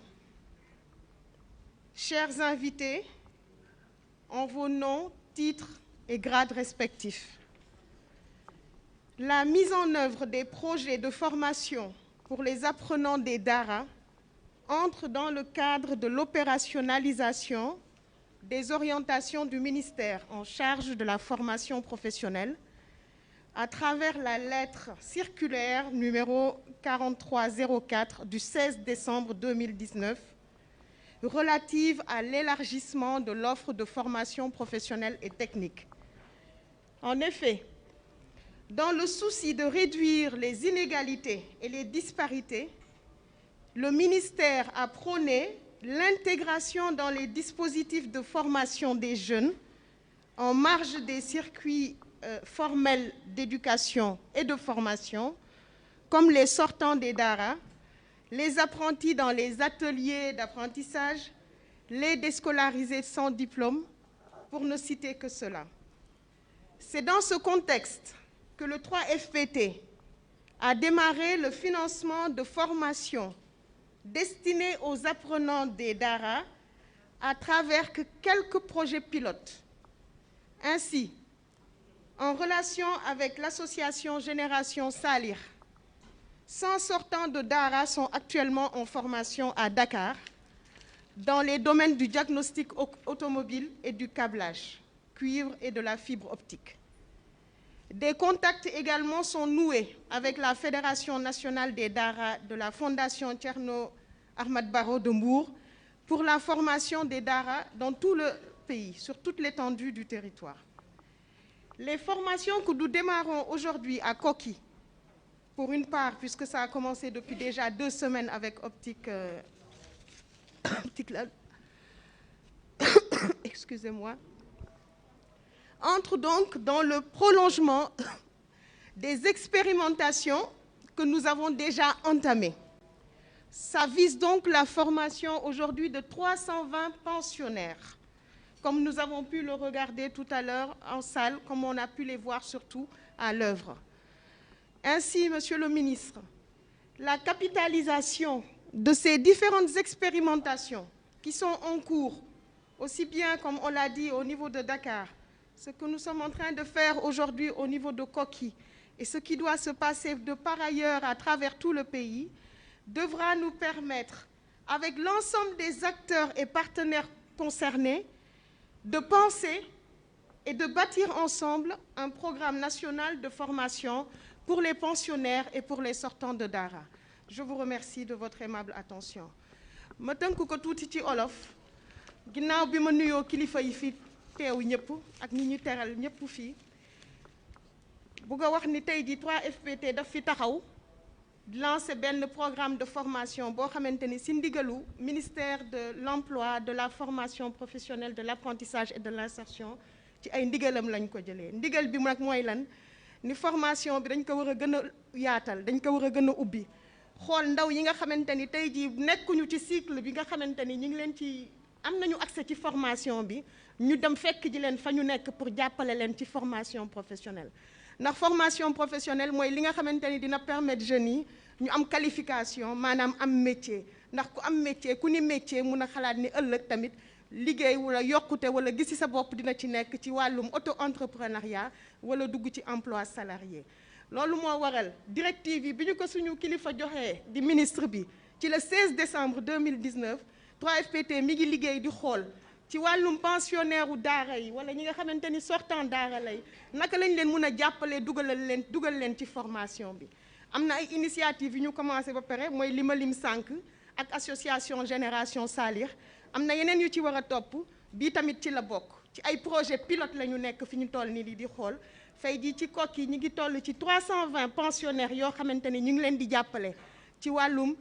chers invités, en vos noms, titres et grades respectifs. La mise en œuvre des projets de formation pour les apprenants des Dara entre dans le cadre de l'opérationnalisation des orientations du ministère en charge de la formation professionnelle à travers la lettre circulaire numéro 4304 du 16 décembre 2019 relative à l'élargissement de l'offre de formation professionnelle et technique. En effet, dans le souci de réduire les inégalités et les disparités, le ministère a prôné l'intégration dans les dispositifs de formation des jeunes en marge des circuits formels d'éducation et de formation, comme les sortants des Dara, les apprentis dans les ateliers d'apprentissage, les déscolarisés sans diplôme, pour ne citer que cela. C'est dans ce contexte que le 3FPT a démarré le financement de formations destinées aux apprenants des Dara à travers quelques projets pilotes. Ainsi, en relation avec l'association Génération Salir, 100 sortants de Dara sont actuellement en formation à Dakar dans les domaines du diagnostic automobile et du câblage, cuivre et de la fibre optique. Des contacts également sont noués avec la Fédération nationale des Dara de la Fondation Thierno Ahmad Baro de Mbour pour la formation des Dara dans tout le pays, sur toute l'étendue du territoire. Les formations que nous démarrons aujourd'hui à Koki, pour une part, puisque ça a commencé depuis déjà 2 semaines avec Optique excusez-moi, entre donc dans le prolongement des expérimentations que nous avons déjà entamées. Ça vise donc la formation aujourd'hui de 320 pensionnaires, comme nous avons pu le regarder tout à l'heure en salle, comme on a pu les voir surtout à l'œuvre. Ainsi, Monsieur le ministre, la capitalisation de ces différentes expérimentations qui sont en cours, aussi bien, comme on l'a dit, au niveau de Dakar, ce que nous sommes en train de faire aujourd'hui au niveau de Koki et ce qui doit se passer de par ailleurs à travers tout le pays, devra nous permettre, avec l'ensemble des acteurs et partenaires concernés, de penser et de bâtir ensemble un programme national de formation pour les pensionnaires et pour les sortants de Dara. Je vous remercie de votre aimable attention. ma tënk ko tuuti ci olof ginnaaw bi ma nuyoo kilifa yi fi teew ñëpp ak ñi ñu teral ñëpp fii bugg a wax ni tey ji 3FPT daf fi taxaw lancer benn programme de formation boo xamante ni si ndigalu ministère de l'emploi, de la formation professionnelle, de l'apprentissage et de l'insertion ci ay ndigalam lañ ko jëlee ndigal bi nag mooy lan ni formation bi dañ ko war a gën a yaatal dañ ko war a gën a ubbi xool ndaw yi nga xamante ni tey jii nekkuñu ci cycle bi nga xamante ni ñu ngi leen ci am nañu accès ci formation bi ñu dem fekk ji leen fa ñu nekk pour jàppale leen ci formation professionnelle ndax formation professionnelle mooy li nga xamante ni dina permettre jeunes yi ñu am qualification maanaam am métier ndax ku am métier ku ni métier mun a xalaat ni ëllëg tamit liggéey wala yokkute wala gisi sa bopp dina ci nekk ci wàllum auto-entrepreneuriat wala dugg ci emploi salarié loolu moo waral directive yi bi ñu ko suñu kilifa joxee di ministre bi ci le 16 décembre 2019 3FPT mi ngi liggéey di xool ci wàllum pensionnaire u daara yi wala ñi nga xamante ni sortant daara lay naka lañ leen mun a jàppalee dugal leen ci formation bi am na ay initiative yu ñu commencé ba pare mooy li ma lim sànq ak association Génération Salir am na yeneen yu ci war a topp bii tamit ci la bokk ci ay projet pilote la ñu nekk fi ñu toll nii di xool fay ji ci Koki ñi ngi toll ci 320 pensionnaires yoo xamante ni ñu ngi leen di jàppale ci wàllum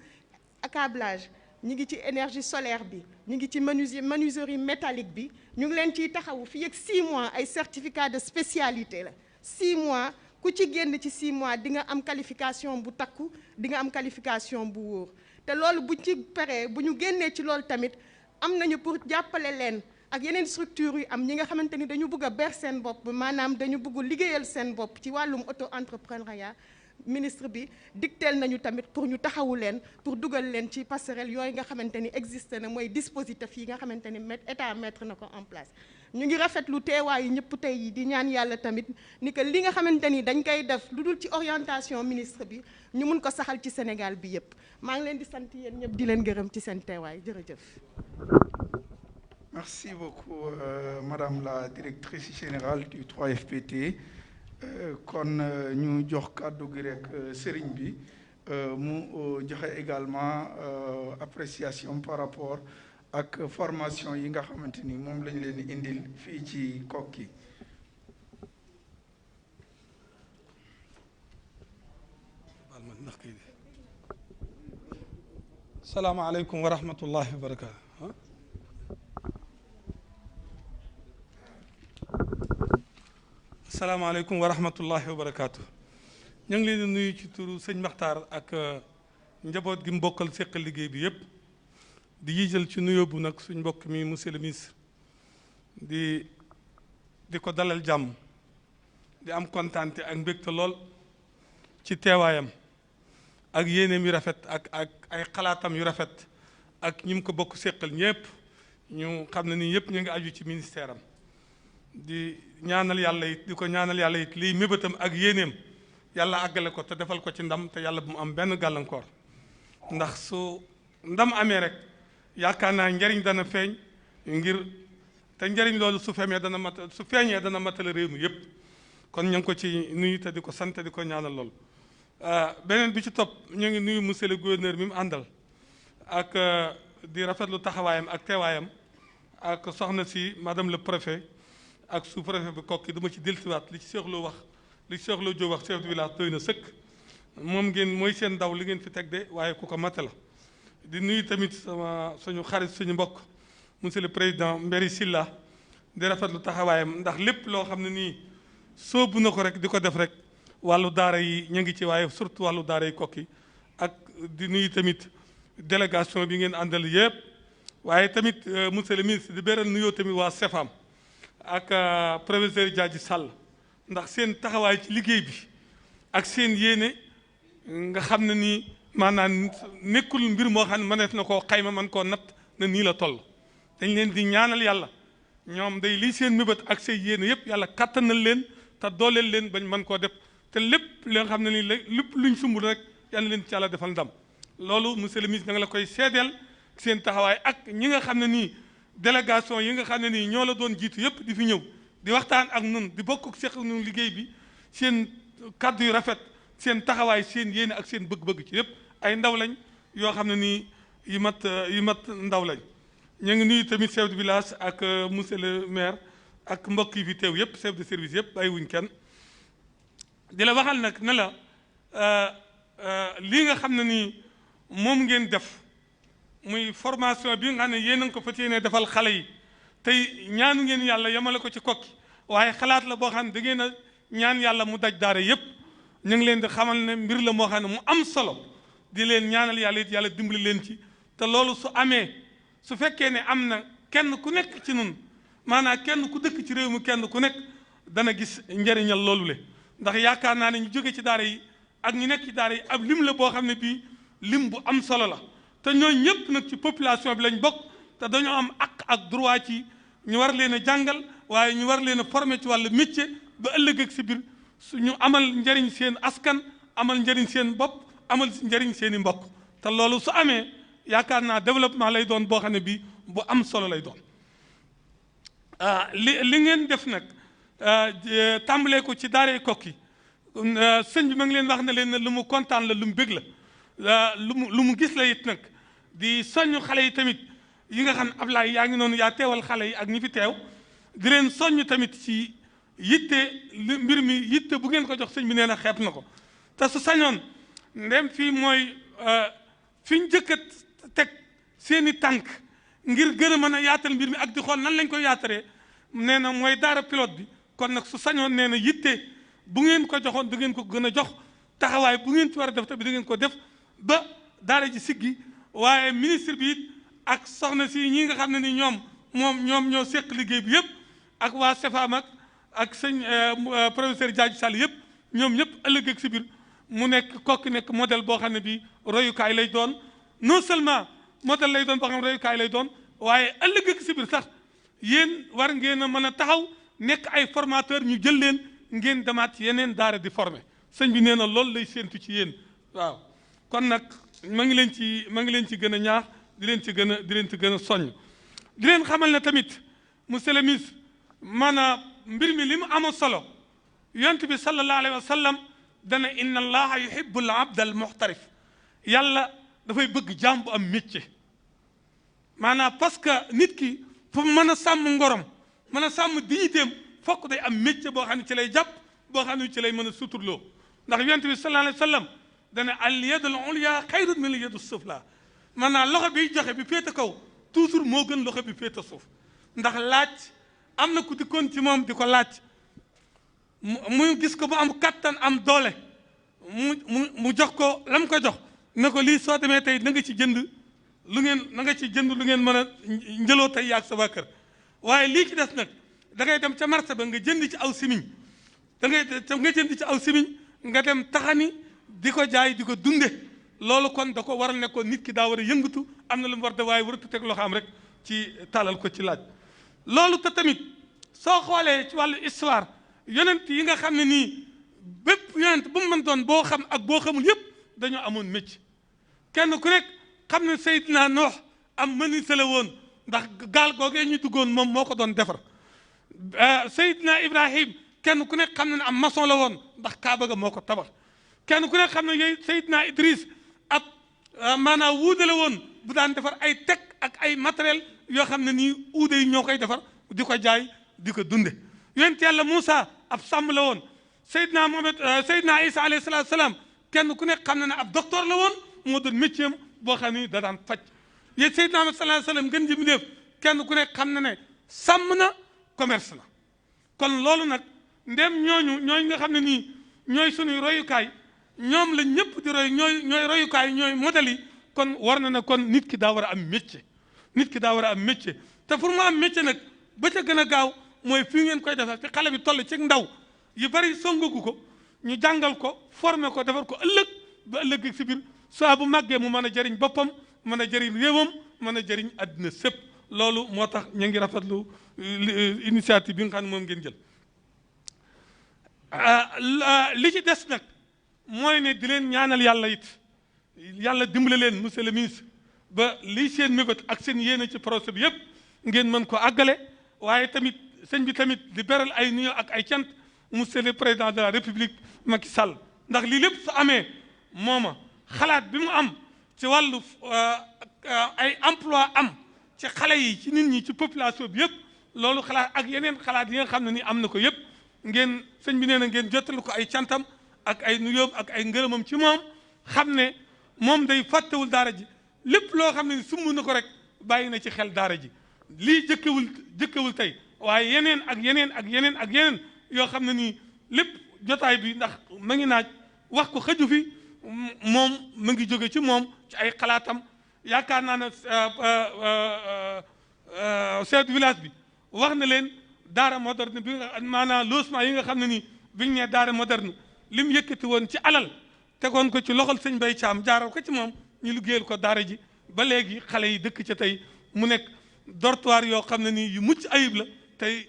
câblage ñu ngi ci énergie solaire bi ñu ngi ci menuiserie métallique bi ñu ngi leen ciy taxawu fii ak 6 mois ay certificat de spécialité la 6 mois ku ci génn ci 6 mois di nga am qualification bu takku di nga am qualification bu wóor te loolu bu ci paree bu ñu génnee ci loolu tamit am nañu pour jàppale leen ak yeneen structure yu am ñi nga xamante ni dañu bëgg a ber seen bopp maanaam dañu bëgg liggéeyal seen bopp ci wàllum auto-entrepreneuriat ministre bi digteel nañu tamit pour ñu taxawu leen pour dugal leen ci passerelle yooyu nga xamante ni existe na mooy dispositif yi nga xamante ni état mettre na ko en place ñu ngi rafetlu teewaayu ñëpp tey yi di ñaan yàlla tamit ni que li nga xamante ni dañ koy def lu dul ci orientation ministre bi ñu mun ko saxal ci Sénégal bi yëpp maa ngi leen di sant yéen ñëpp di leen gërëm ci seen teewaay jërëjëf. Merci beaucoup, Madame la directrice générale du 3FPT. Kon ñu jox kàddu gi rek sëriñ bi mu joxe également appréciation par rapport ak formation yi nga xamante ni moom lañ leen di indil fii ci Koki. salaamaaleykum wa rahmatullahi wa barakaatu. asalaamaaleykum wa rahmatullahi wa barakaatu. ñu ngi leen di nuyu ci turu sëñ Maxtaar ak njaboot gi mu bokkal seq liggéey bi yëpp di jiital ci nuyoo bu nag suñ mbokk mi monsieur le ministre di ko dalal jàmm di am kontaante ak mbégte lool ci teewaayam ak yéeneem yu rafet ak ay xalaatam yu rafet ak ñi mu ko bokk seqal ñëpp ñu xam ne nii yëpp ñu ngi aju ci ministère am di ñaanal yàlla it di ko ñaanal yàlla it lii mébétam ak yéeneem yàlla àggale ko te defal ko ci ndam te yàlla bu mu am benn gàllankoor ndax su ndam amee rek yaakaar naa njariñ dana feeñ ngir te njariñ loolu su feeñee dana matale réew mi yëpp kon ñu ngi ko ci nuyu te di ko sant di ko ñaanal loolu beneen bi ci topp ñu ngi nuyu monsieur le gouverneur mi mu àndal ak di rafetlu taxawaayam ak teewaayam ak soxna si madame le préfet ak sous préfet bi Koki duma ci dellusiwaat li ci Cheikh Lo wax li ci Cheikh Lo Diop wax chef de village doy na sëkk moom ngeen mooy seen ndaw li ngeen fi teg de waaye ku ko mate la di nuyu tamit suñu xarit suñu mbokk monsieur le président Mbéri Silla di rafetlu taxawaayam ndax lépp loo xam ne nii soobu na ko rek di ko def rek wàllu daara yi ñu ngi ci waaye surtout wàllu daara yi Koki ak di nuyu tamit délégation bi ngeen àndal yëpp waaye tamit monsieur le ministre di beral nuyoo tamit waa CEFAM ak professeur Diadji Sall ndax seen taxawaay ci liggéey bi ak seen yéene nga xam ne nii maanaam nekkul mbir moo xam ne mënees na koo xayma man koo natt na nii la toll dañ leen di ñaanal yàlla ñoom day lii seen mébét ak seen yéene yëpp yàlla kattanal leen te dooleel leen bañ mën koo def te lépp li nga xam ne nii lépp luñ sumbul rek yàlla leen ci yàlla defal ndam loolu monsieur le ministre da nga la koy seedeel seen taxawaay ak ñi nga xam ne nii délégation yi nga xam ne nii ñoo la doon jiitu yëpp di fi ñëw di waxtaan ak nun di bokk ak seq nun liggéey bi seen kàddu yu rafet seen taxawaay seen yéene ak seen bëgg-bëgg ci yëpp ay ndaw lañ yoo xam ne nii yi mat ndaw lañ ñu ngi nuyu tamit chef de village ak monsieur le maire ak mbokk yi fi teew yëpp chef de service yëpp bàyyiwuñ kenn di la waxal nag ne la lii nga xam ne nii moom ngeen def muy formation bi nga xam ne yéen a ngi ko fas yéene defal xale yi tey ñaanu ngeen yàlla yemale ko ci Koki waaye xalaat la boo xam ne da ngeen a ñaan yàlla mu daj daara yëpp ñu ngi leen di xamal ne mbir la moo xam ne mu am solo di leen ñaanal yàlla it yàlla dimbali leen ci te loolu su amee su fekkee ne am na kenn ku nekk ci nun maanaam kenn ku dëkk ci réew mi kenn ku nekk dana gis njëriñal loolu le ndax yaakaar naa ne ñu jóge ci daara yi ak ñu nekk ci daara yi ab lim la boo xam ne bii lim bu am solo la te ñooñu ñëpp nag ci population bi lañ bokk te dañoo am ak droit ci ñu war leen a jàngal waaye ñu war leen a former ci wàllu métier ba ëllëg ak si biir suñu amal njëriñ seen askan amal njëriñ seen bopp amal njëriñ seen i mbokk te loolu su amee yaakaar naa développement lay doon boo xam ne bii bu am solo lay doon li ngeen def nag tàmbalee ko ci daaray Koki sëñ bi ma ngi leen wax ne leen ne lu mu kontaan la lu mu bég la lu mu gis la it nag di soññ xale yi tamit yi nga xam ne Ablaye yaa ngi noonu yaa teewal xale yi ak ñi fi teew di leen soññ tamit ci yitte mbir mi yitte bu ngeen ko jox sëñ bi nee na xeeb na ko te su sañoon ndem fii mooy fi ñu jëkk a teg seen i tànk ngir gën a mën a yaatal mbir mi ak di xool nan lañ koy yaatalee nee na mooy daara pilote bi kon nag su sañoon nee na yitte bu ngeen ko joxoon da ngeen ko gën a jox taxawaay bu ngeen ci war a def tamit da ngeen ko def ba daara ji siggi waaye ministre bi it ak soxna si ñi nga xam ne ni ñoom ñoo seq liggéey bi yëpp ak waa CEFAM ak sëñ professeur Diadji Sall yëpp ñoom ñëpp ëllëg ak si biir mu nekk Koki nekk modèle boo xam ne bii royukaay lay doon non seulement modèle lay doon boo xam ne royukaay lay doon waaye ëllëg ak si biir sax yéen war ngeen a mën a taxaw nekk ay formateur ñu jël leen ngeen demaat ci yeneen daara di former sëñ bi nee na loolu lay séentu ci yéen waaw kon nag ma ngi leen ci gën a ñaax di leen ci gën a soññ di leen xamal ne tamit monsieur le ministre maanaam mbir mi li mu amoon solo yonent bi sallallahu alayhi wa sallam dana inna allaha yuhibbul abda al muhtarif yàlla dafay bëgg jaam bu am métier maanaam parce que nit ki fu mën a sàmm ngorom mën a sàmm dignitéem fokk day am métier boo xam ne ci lay jàpp boo xam ne ci lay mën a suturloo ndax yonent bi sallallahu alayhi wa sallam dana al yadul ulya xayrun min al yadu sufla maanaam loxo biy joxe bi féete kaw toujours moo gën loxo bi féete suuf ndax laaj am na ku dikkoon ci moom di ko laaj mu gis ko mu am kattan am doole mu jox ko lam ko jox ne ko lii soo demee tey na nga ci jënd lu ngeen mën a njëloo tey yaag sa waa kër waaye lii ci des nag da ngay dem ca marché ba nga jënd ci aw simiñ nga dem taxani di ko jaay di ko dunde loolu kon da ko waral ne ko nit ki daa war a yëngatu am na lu mu war de waaye waratu teg loxo am rek ci talal ko ci laaj loolu te tamit soo xoolee ci wàllu histoire yonent yi nga xam ne nii bépp yonent bu mu mën doon boo xam ak boo xamul yëpp dañoo amoon métier kenn ku nekk xam ne Seydina Noox am menuisier la woon ndax gaal googee ñu duggoon moom moo ko doon defar Seydina Ibrahim kenn ku nekk xam ne am maçon la woon ndax Kaaba ga moo ko tabax kenn ku nekk xam ne yooyu Seydina Idris ab maanaam wuude la woon bu daan defar ay teg ak ay matériel yoo xam ne nii uude yi ñoo koy defar di ko jaay di ko dunde yonent yàlla Moussa ab sàmm la woon Seydina Mohamed Seydina Isa alayhi salaatu salaam kenn ku nekk xam ne ne ab docteur la woon moo doon métier am boo xam ne da daan faj yéen Seydina Mohamed sallallahu alayhi wasallam gën ji mu def kenn ku nekk xam ne ne sàmm na commerce na kon loolu nag ndem ñooñu nga xam ne nii ñooy suñuy royukaay ñoom la ñëpp di roy ñooy royukaay ñooy modèle yi kon war na ne kon nit ki daa war a am métier nit ki daa war a am métier te pour mu am métier nag ba ca gën a gaaw mooy fii ngeen koy defar fi xale bi toll ci ndaw yu bari songagu ko ñu jàngal ko former ko defar ko ëllëg ba ëllëg si biir soit bu màggee mu mën a jëriñ boppam mën a jëriñ réewam mën a jëriñ àddina sépp loolu moo tax ñu ngi rafetlu initiative bi nga xam ne moom ngeen jël li ci des nag mooy ne di leen ñaanal yàlla it yàlla dimbale leen monsieur le ministre ba lii seen mébét ak seen yéene ci projet bi yëpp ngeen mën ko àggale waaye tamit sëñ bi tamit di beral ay nuyoo ak ay cant monsieur le président de la république Macky Sall ndax lii lépp su amee mooma xalaat bi mu am ci wàllu ay emploi am ci xale yi ci nit ñi ci population bi yëpp loolu xalaat ak yeneen xalaat yi nga xam ne ni am na ko yëpp ngeen sëñ bi nee na ngeen jottali ko ay cantam ak ay nuyoom ak ay ngërëmam ci moom xam ne moom day fàttewul daara ji lépp loo xam ne sumb na ko rek bàyyi na ci xel daara ji lii jëkkewul tey waaye yeneen ak yeneen ak yeneen ak yeneen yoo xam ne nii lépp jotaay bi ndax ma ngi naaj wax ko xëju fi moom ma ngi jóge ci moom ci ay xalaatam yaakaar naa ne chef de village bi wax na leen daara moderne bi nga maanaam logement yi nga xam ne nii biñ ne daara moderne li mu yëkkati woon ci alal tegoon ko ci loxol sëñ Bay Caam jaaral ko ci moom ñu liggéeyal ko daara ji ba léegi xale yi dëkk ca tey mu nekk dortoir yoo xam ne nii yu mucc ayib la tey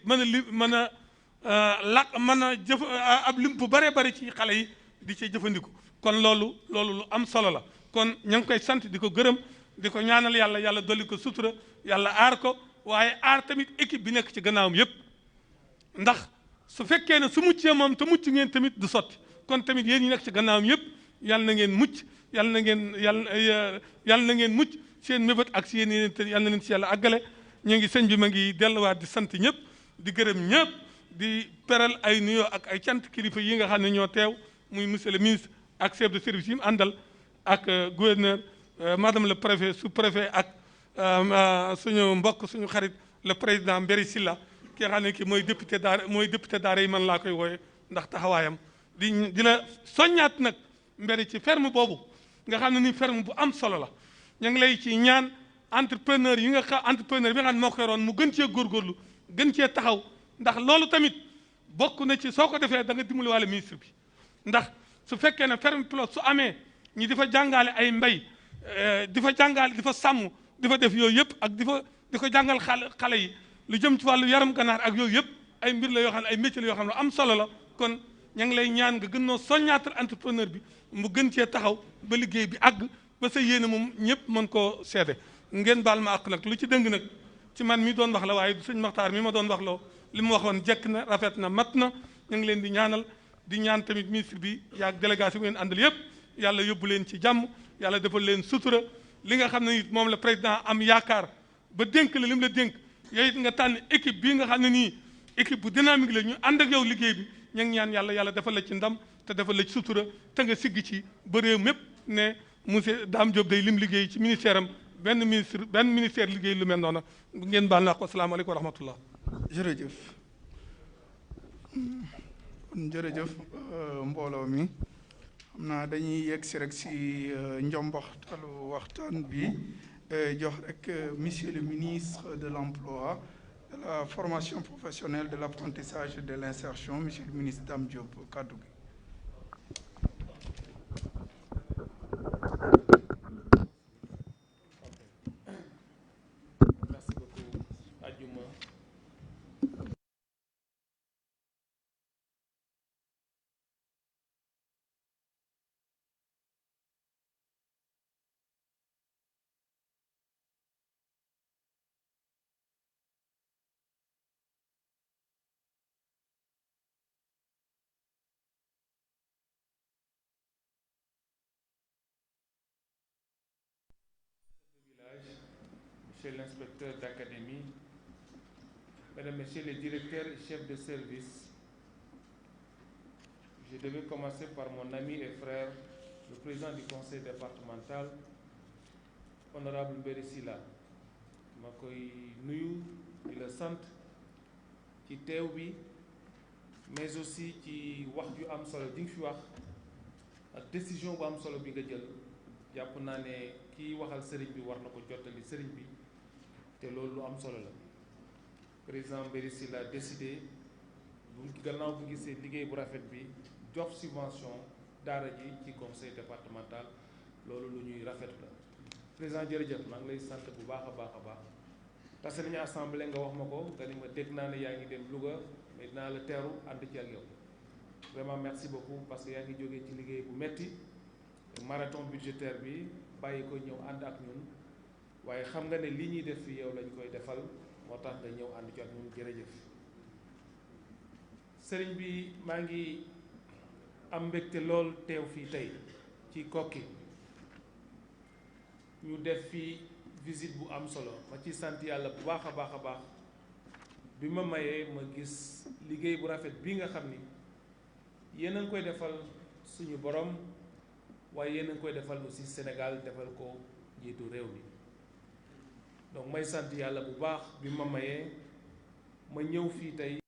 mën a jëf ab lim bu bëree bëri ci xale yi di ci jëfandiku kon loolu lu am solo la kon ña ngi koy sant di ko gërëm di ko ñaanal yàlla dolli ko sutura yàlla aar ko waaye aar tamit équipe bi nekk ci gannaawam yépp ndax su fekkee ne su muccee moom te mucc ngeen tamit du sotti kon tamit yéen ñi nekk ci gannaawam yépp yàlla na ngeen mucc yàlla na ngeen mucc seen mébét ak si yéen yéen yàlla na leen si yàlla àggale ñu ngi sëñ bi ma ngi delluwaat di sant ñëpp di gërëm ñëpp di peral ay nuyoo ak ay cant kilifa yi nga xam ne ñoo teew muy monsieur le ministre ak chef de service yi mu àndal ak gouverneur madame le préfet sous préfet ak suñu mbokk suñu xarit le président Mbéri Silla ki nga xam ne ki mooy député daara yi man laa koy wooye ndax taxawaayam di la soññaat nag Mbéri ci ferme boobu nga xam ne ni ferme bu am solo la ñu ngi lay ci ñaan entrepreneur bi nga xam ne moo koy roon mu gën cee góorgóorlu gën cee taxaw ndax loolu tamit bokk na ci soo ko defee da nga dimbali wàlla ministre bi ndax su fekkee ne ferme pilote su amee ñi di fa jàngale ay mbay di fa jàngale di fa sàmm di fa def yooyu yëpp ak di ko jàngal xale yi lu jëm ci wàllu yaram ganaar ak yooyu yëpp ay mbir la yoo xam ne ay métiers la yoo xam ne am solo la kon ña ngi lay ñaan nga gën noo soññaatal entrepreneur bi mu gën cee taxaw ba liggéey bi àgg ba sa yéene moom ñëpp mën koo seede ngeen baal ma àq nag lu ci dëng nag ci man mi doon wax la waaye du sëñ Maxtaar mi ma doon wax loo li mu waxoon jekk na rafet na mat na ñu ngi leen di ñaanal di ñaan tamit ministre bi yaag délégation bi ngeen àndal yëpp yàlla yóbbu leen ci jàmm yàlla defal leen sutura li nga xam ne it moom la président am yaakaar ba dénk la li mu la dénk yooyu it nga tànn équipe bii nga xam ne nii équipe bu dynamique la ñu ànd ak yow liggéey bi ñu ngi ñaan yàlla defal la ci ndam te defal la ci sutura te nga sigg ci ba réew mépp ne monsieur Dame Diop day lim liggéey ci ministère am benn ministère liggéey lu mel noonu ngeen baal naa ko asalaamaaleykum wa rahmatullah jërëjëf mbooloo mi xam naa dañuy yegg si rek si njomboxtalu waxtaan bi jox rek monsieur le ministre de l'emploi de la formation professionnelle de l'apprentissage et de l'insertion monsieur le ministre Dame Diop kàddu gi. Merci beaucoup. Monsieur l'inspecteur d'académie, Mesdames, Messieurs les directeurs et chefs de service, je devais commencer par mon ami et frère, le président du conseil départemental, honorable Mbéri Sylla. ma koy nuyu di la sant ci teew bi, mais aussi ci wax ju am solo di nga fi wax ak décision bu am solo bi nga jël. jàpp naa ne kii waxal sëriñ bi war na ko jottali sëriñ bi te loolu lu am solo la. président Mbéri Sylla décidé bu gannaaw bu gisee liggéey bu rafet bi jox subvention daara ji ci conseil départemental, loolu lu ñuy rafet la. président jërëjëf, maa ngi lay sant bu baax a baax a baax. parce que nañu assemblée nga wax ma ko nga ni ma dégg naa ne yaa ngi dem Louga mais dinaa la teeru ànd ci ak yow. vraiment merci beaucoup parce que yaa ngi jógee ci liggéey bu metti marathon budgétaire bi bàyyi ko ñëw ànd ak ñun, waaye xam nga ne lii ñuy def fi yow lañ koy defal, moo tax nga ñëw ànd ci ak ñun. jërëjëf sëriñ bi, maa ngi am mbégte lool teew fii tey ci Koki. ñu def fi visite bu am solo, ma ci sant yàlla bu baax a baax a baax bi ma mayee ma gis liggéey bu rafet bi nga xam ni yéen a ngi koy defal suñu borom, waaye yéen a ngi koy defal aussi Sénégal, defal ko njiitu réew mi. donc may sant yàlla bu baax bi ma mayee ma ñëw fii tey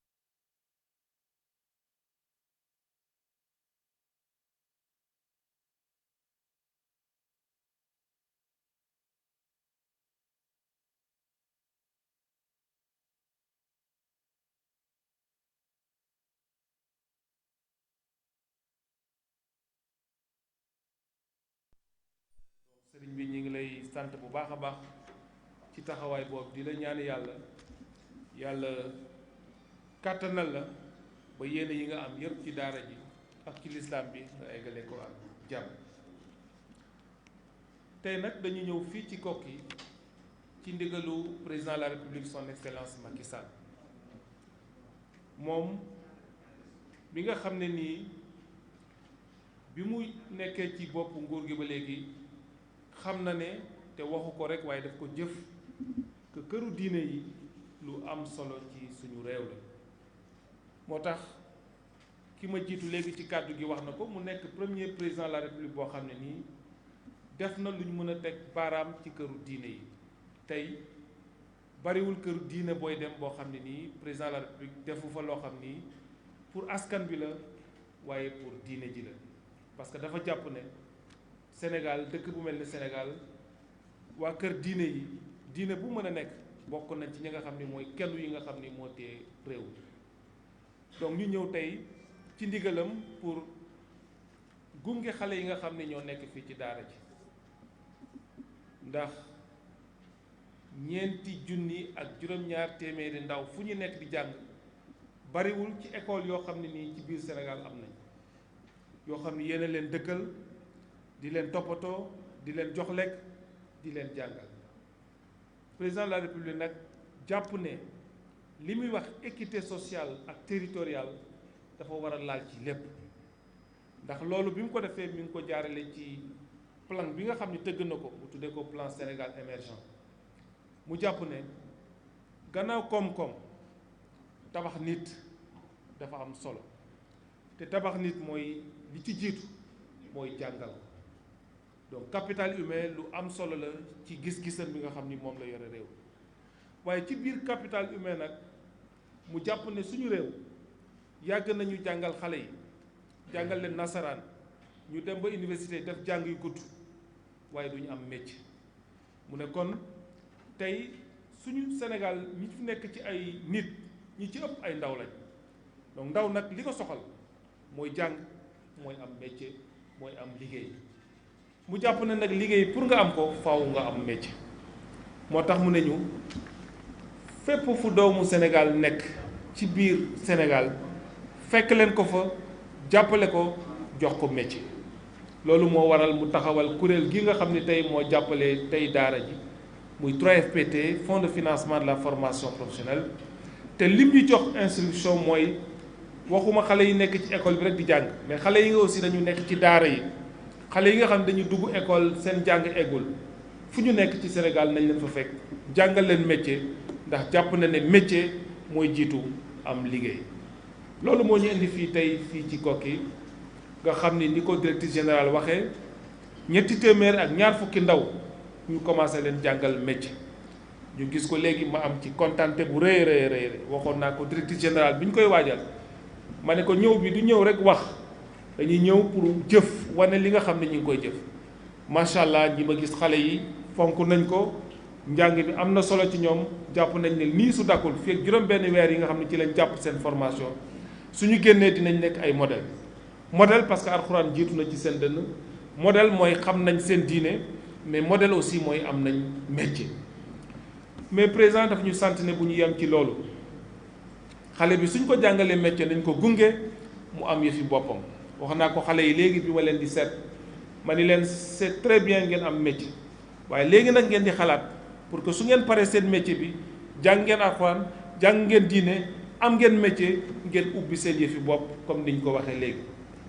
sëriñ bi. ñu ngi lay sant bu baax a baax ci taxawaay boobu, di la ñaan yàlla kàttanal la ba yéene yi nga am yépp ci daara ji ak ci lislaam bi nga eggale ko ak jàmm. tey nag dañu ñëw fii ci Koki ci ndigalu président de la République son excellence Macky Sall, moom bi nga xam ne nii bi mu nekkee ci bopp nguur gi ba léegi xam na ne, te waxu ko rek waaye daf ko jëf, que këru diine yi lu am solo ci suñu réew la. moo tax ki ma jiitu léegi ci kàddu gi wax na ko, mu nekk premier président de la République boo xam ne nii def na lu ñu mën a teg baaraam ci këru diine yi. tey bariwul këru diine booy dem boo xam ne nii président de la République defu fa loo xam nii pour askan bi la waaye pour diine ji la. parce que dafa jàpp ne Sénégal, dëkk bu mel ni Sénégal, waa kër diine yi, diine bu mën a nekk bokk nañ ci ñi nga xam ni mooy kenn yi nga xam ni moo tee réew. donc ñu ñëw tey ci ndigalam pour gunge xale yi nga xam ni ñoo nekk fii ci daara ji, ndax 4 junni ak juróom-ñaar téeméeri ndaw fu ñu nekk di jàng bariwul ci école yoo xam ne nii ci biir Sénégal am nañ, yoo xam ni yéen a leen dëkkal, di leen toppatoo, di leen jox lekk, di leen jàngal. président de la République nag jàpp ne li muy wax équité sociale ak territoriale dafa war a laal ci lépp, ndax loolu bi mu ko defee mi ngi ko jaarale ci plan bi nga xam ne tëgg na ko, mu tuddee ko plan Sénégal émergent. mu jàpp ne gannaaw koom-koom tabax nit dafa am solo, te tabax nit mooy li ci jiitu mooy jàngal. donc capital humain lu am solo la ci gis-gisam bi nga xam ni moom la yore réew. waaye ci biir capital humain nag mu jàpp ne suñu réew yàgg nañu jàngal xale yi, jàngal leen nasaraan, ñu dem ba université def jàng yu gudd waaye duñu am métier. mu ne kon tey suñu Sénégal ñi fi nekk ci ay nit ñi ci ëpp ay ndaw lañ. donc ndaw nag li ko soxal mooy jàng, mooy am métier, mooy am liggéey. mu jàpp ne nag liggéey pour nga am ko faaw nga am métier. moo tax mu ne ñu fépp fu doomu Sénégal nekk ci biir Sénégal fekk leen ko fa, jàppale ko, jox ko métier. loolu moo waral mu taxawal kuréel gi nga xam ne tey moo jàppale tey daara ji, muy 3FPT, Fonds de financement de la formation professionnelle. te lim ñu jox instruction mooy waxuma xale yi nekk ci école bi rek di jàng, mais xale yi nga aussi dañu nekk ci daara yi, xale yi nga xam ne dañu dugg école seen jàng eggul, fu ñu nekk ci Sénégal nañ leen fa fekk jàngal leen métier ndax jàpp na ne métier mooy jiitu am liggéey. loolu moo ñu indi fii tey fii ci Koki nga xam ni ko directrice générale waxee ñetti téeméer ak ñaar fukki ndaw ñu commencé leen jàngal métier. ñu gis ko léegi ma am ci kontante bu rëy rëy waxoon naa ko directrice générale bi ñu koy waajal ma ne ko ñëw bi du ñëw rek wax dañuy ñëw pour jëf wane li nga xam ne ñu ngi koy jëf macha allah ñi ma gis xale yi fonk nañ ko njàng bi am na solo ci ñoom jàpp nañ ne lii su dakkul fii ak juróom-benn weer yi nga xam ne ci lañ jàpp seen formation suñu génnee dinañ nekk ay modèle parce que alxuraan jiitu na ci seen dënn modèle mooy xam nañ seen diine mais modèle aussi mooy am nañ métier. mais président daf ñu sant ne bu ñu yem ci loolu xale bi suñ ko jàngalee métier nañ ko gunge mu am yëfi boppam wax naa ko xale yi léegi bi ma leen di seet ma ni leen c'est très bien ngeen am métier waaye léegi nag ngeen di xalaat pour que su ngeen paree seen métier bi jàng ngeen alxuraan jàng ngeen diine am ngeen métier ngeen ubbi seen yëfi bopp comme niñ ko waxee léegi.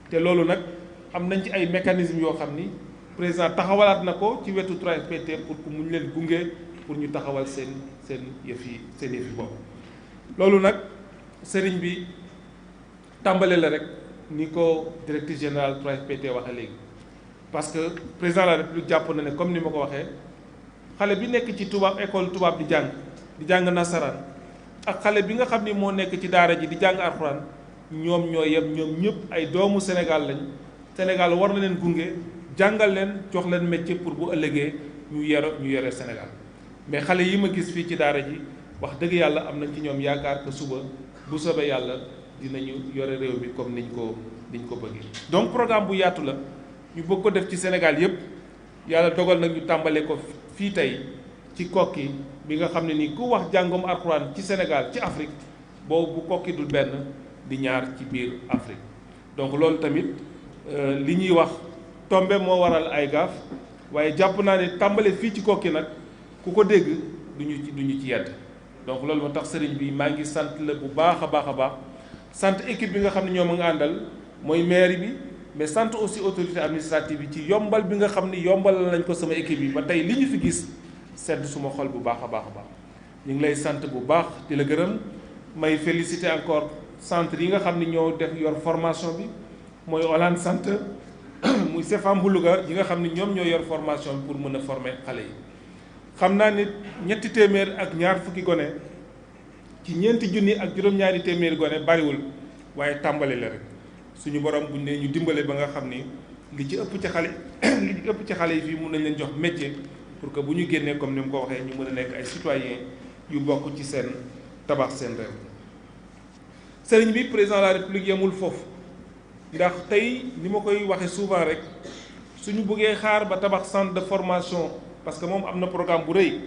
te loolu nag am nañ ci ay mécanismes yoo xam ni président taxawalaat na ko ci wetu 3FPT pour que mu ñu leen gunge. pour ñu taxawal seen yëfi bopp loolu nag sëriñ bi tàmbale la rek ni ko directrice générale 3FPT waxee léegi parce que président de la république jàpp na ne comme ni ma ko waxee xale bi nekk ci tubaab école tubaab di jàng nasaraan ak xale bi nga xam ni moo nekk ci daara ji di jàng alxuraan ñoom ñoo yem ñoom ñëpp ay doomu Sénégal lañ Sénégal war na leen gunge jàngal leen jox leen métier pour bu ëllëgee ñu yore Sénégal. mais xale yi ma gis fii ci daara ji wax dëgg yàlla am nañ ci ñoom yaakaar que suba bu soobee yàlla dinañu yore réew mi comme niñ ko bëggee. donc programme bu yaatu la ñu bëgg ko def ci Sénégal yépp yàlla dogal nag ñu tàmbalee ko fii tey ci Koki bi nga xam ne ni ku wax jàngum alxuraan ci Sénégal ci Afrique boobu bu Koki dul benn di ñaar ci biir Afrique donc loolu tamit li ñuy wax tombe moo waral ay gaaf waaye jàpp naa ne tàmbale fii ci Koki nag. ku ko dégg duñu ci yedd donc loolu moo tax sëriñ bi maa ngi sant la bu baax a baax sant équipe bi nga xam ne ñoom a nga àndal mooy maire bi mais sant aussi autorité administrative yi ci yombal bi nga xam ni yombalal nañ ko sama équipe yi ba tey li ñu fi gis sedd suma xol bu baax a baax ñu ngi lay sant bu baax di la gërëm may féliciter encore centre yi nga xam ni ñoo def yor formation bi mooy Hollande Centre muy CFA Mbuluga yi nga xam ni ñoom ñoo yor formation bi pour mën a former xale yi xam naa ni ñetti téeméer ak ñaar fukki gone ci ñeenti junni ak juróom-ñaari téeméeri gone bariwul waaye tàmbali la rek suñu borom buñ ne ñu dimbale ba nga xam ni li ci ëpp ci xale yi fii mun nañ leen jox métier pour que bu ñu génnee comme ni mu ko waxee ñu mën a nekk ay citoyens yu bokk ci seen tabax seen réew. sëriñ bi président de la république yemul foofu ndax tey ni ma koy waxee souvent rek suñu bëggee xaar ba tabax centre de formation. parce que moom am na programme bu rëy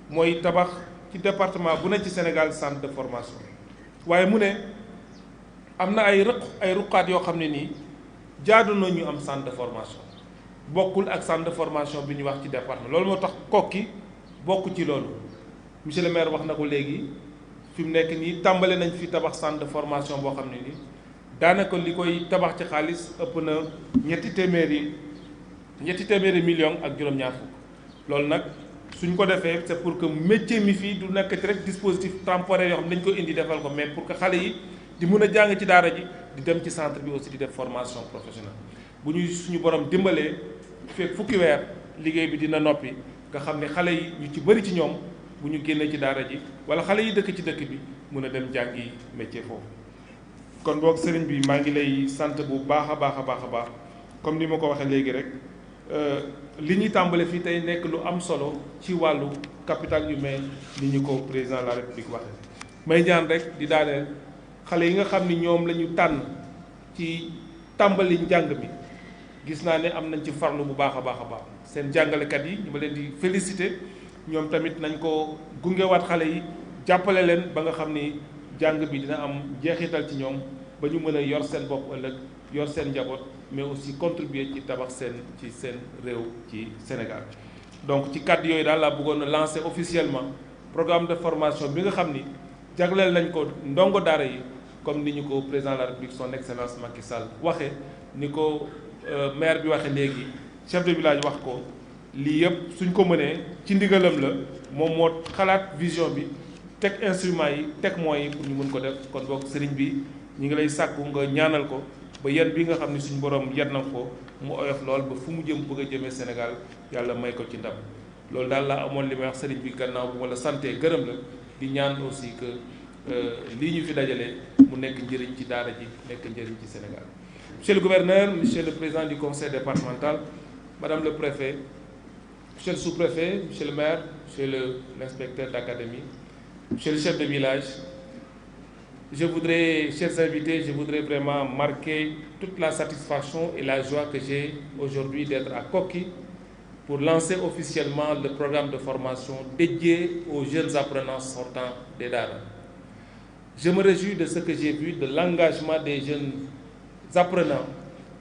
mooy tabax ci département bu ne ci Sénégal centre de formation waaye mu ne am na ay ruqaat yoo xam ne nii jaadu na ñu am centre de formation bokkul ak centre de formation bi ñu wax ci département loolu moo tax Koki bokk ci loolu monsieur le maire wax na ko léegi fi mu nekk nii tàmbale nañ fi tabax centre de formation boo xam ne nii daanaka li koy tabax ci xaalis ëpp na ñetti téeméeri millions ak juróom-ñaar fukk loolu nag suñ ko defee c'est pour que métier mi fii du nekk ci rek dispositif temporaire yoo xam ne dañ ko indi defal ko mais pour que xale yi di mun a jàng ci daara ji di dem ci centre bi aussi di def formation professionnelle bu ñuy suñu borom dimbalee fekk fukki weer liggéey bi dina noppi nga xam ne xale yi ñu ci bëri ci ñoom bu ñu génnee ci daara ji wala xale yi dëkk ci dëkk bi mun a dem jàngi métier foofu. kon boog sëriñ bi maa ngi lay sant bu baax a baax comme ni ma ko waxee léegi rek. li ñuy tàmbale fii tey nekk lu am solo ci wàllu capital humain ni ñu ko président de la république waxee may ñaan rek di daaneel xale yi nga xam ni ñoom la ñu tànn ci tàmbali njàng mi gis naa ne am nañ ci farlu bu baax a baax seen jàngalekat yi ñu ma leen di féliciter ñoom tamit nañ ko gungewaat xale yi jàppale leen ba nga xam ni jàng bi dina am jeexital ci ñoom ba ñu mën a yor seen bopp ëllëg yor seen njaboot mais aussi contribuer ci tabax seen réew ci Sénégal. donc ci kàddu yooyu daal laa bëggoon a lancer officiellement programme de formation bi nga xam ni jagleel nañ ko ndongo daara yi comme ni ñu ko président de la République son excellence Macky Sall waxee ni ko maire bi waxee léegi chef de village wax ko lii yëpp suñ ko mënee ci ndigalam la moom moo xalaat vision bi teg instruments yi teg moyens yi pour ñu mën ko def kon boog sëriñ bi ñu ngi lay sàkku nga ñaanal ko ba yan bi nga xam ne suñu borom yan na ko mu oyof lool ba fu mu jëm bëgg a jëmee Sénégal yàlla may ko ci ndam loolu daal laa amoon li may wax sëriñ bi gannaaw bu ma la santee gërëm la di ñaan aussi que lii ñu fi dajale mu nekk njëriñ ci daara ji nekk njëriñ ci Sénégal. Monsieur le gouverneur, monsieur le président du conseil départemental, madame le préfet, monsieur le sous-préfet, monsieur le maire, monsieur l'inspecteur d'académie, monsieur le chef de village, chers invités, je voudrais vraiment marquer toute la satisfaction et la joie que j'ai aujourd'hui d'être à Koki pour lancer officiellement le programme de formation dédié aux jeunes apprenants sortants des Dara. Je me réjouis de ce que j'ai vu, de l'engagement des jeunes apprenants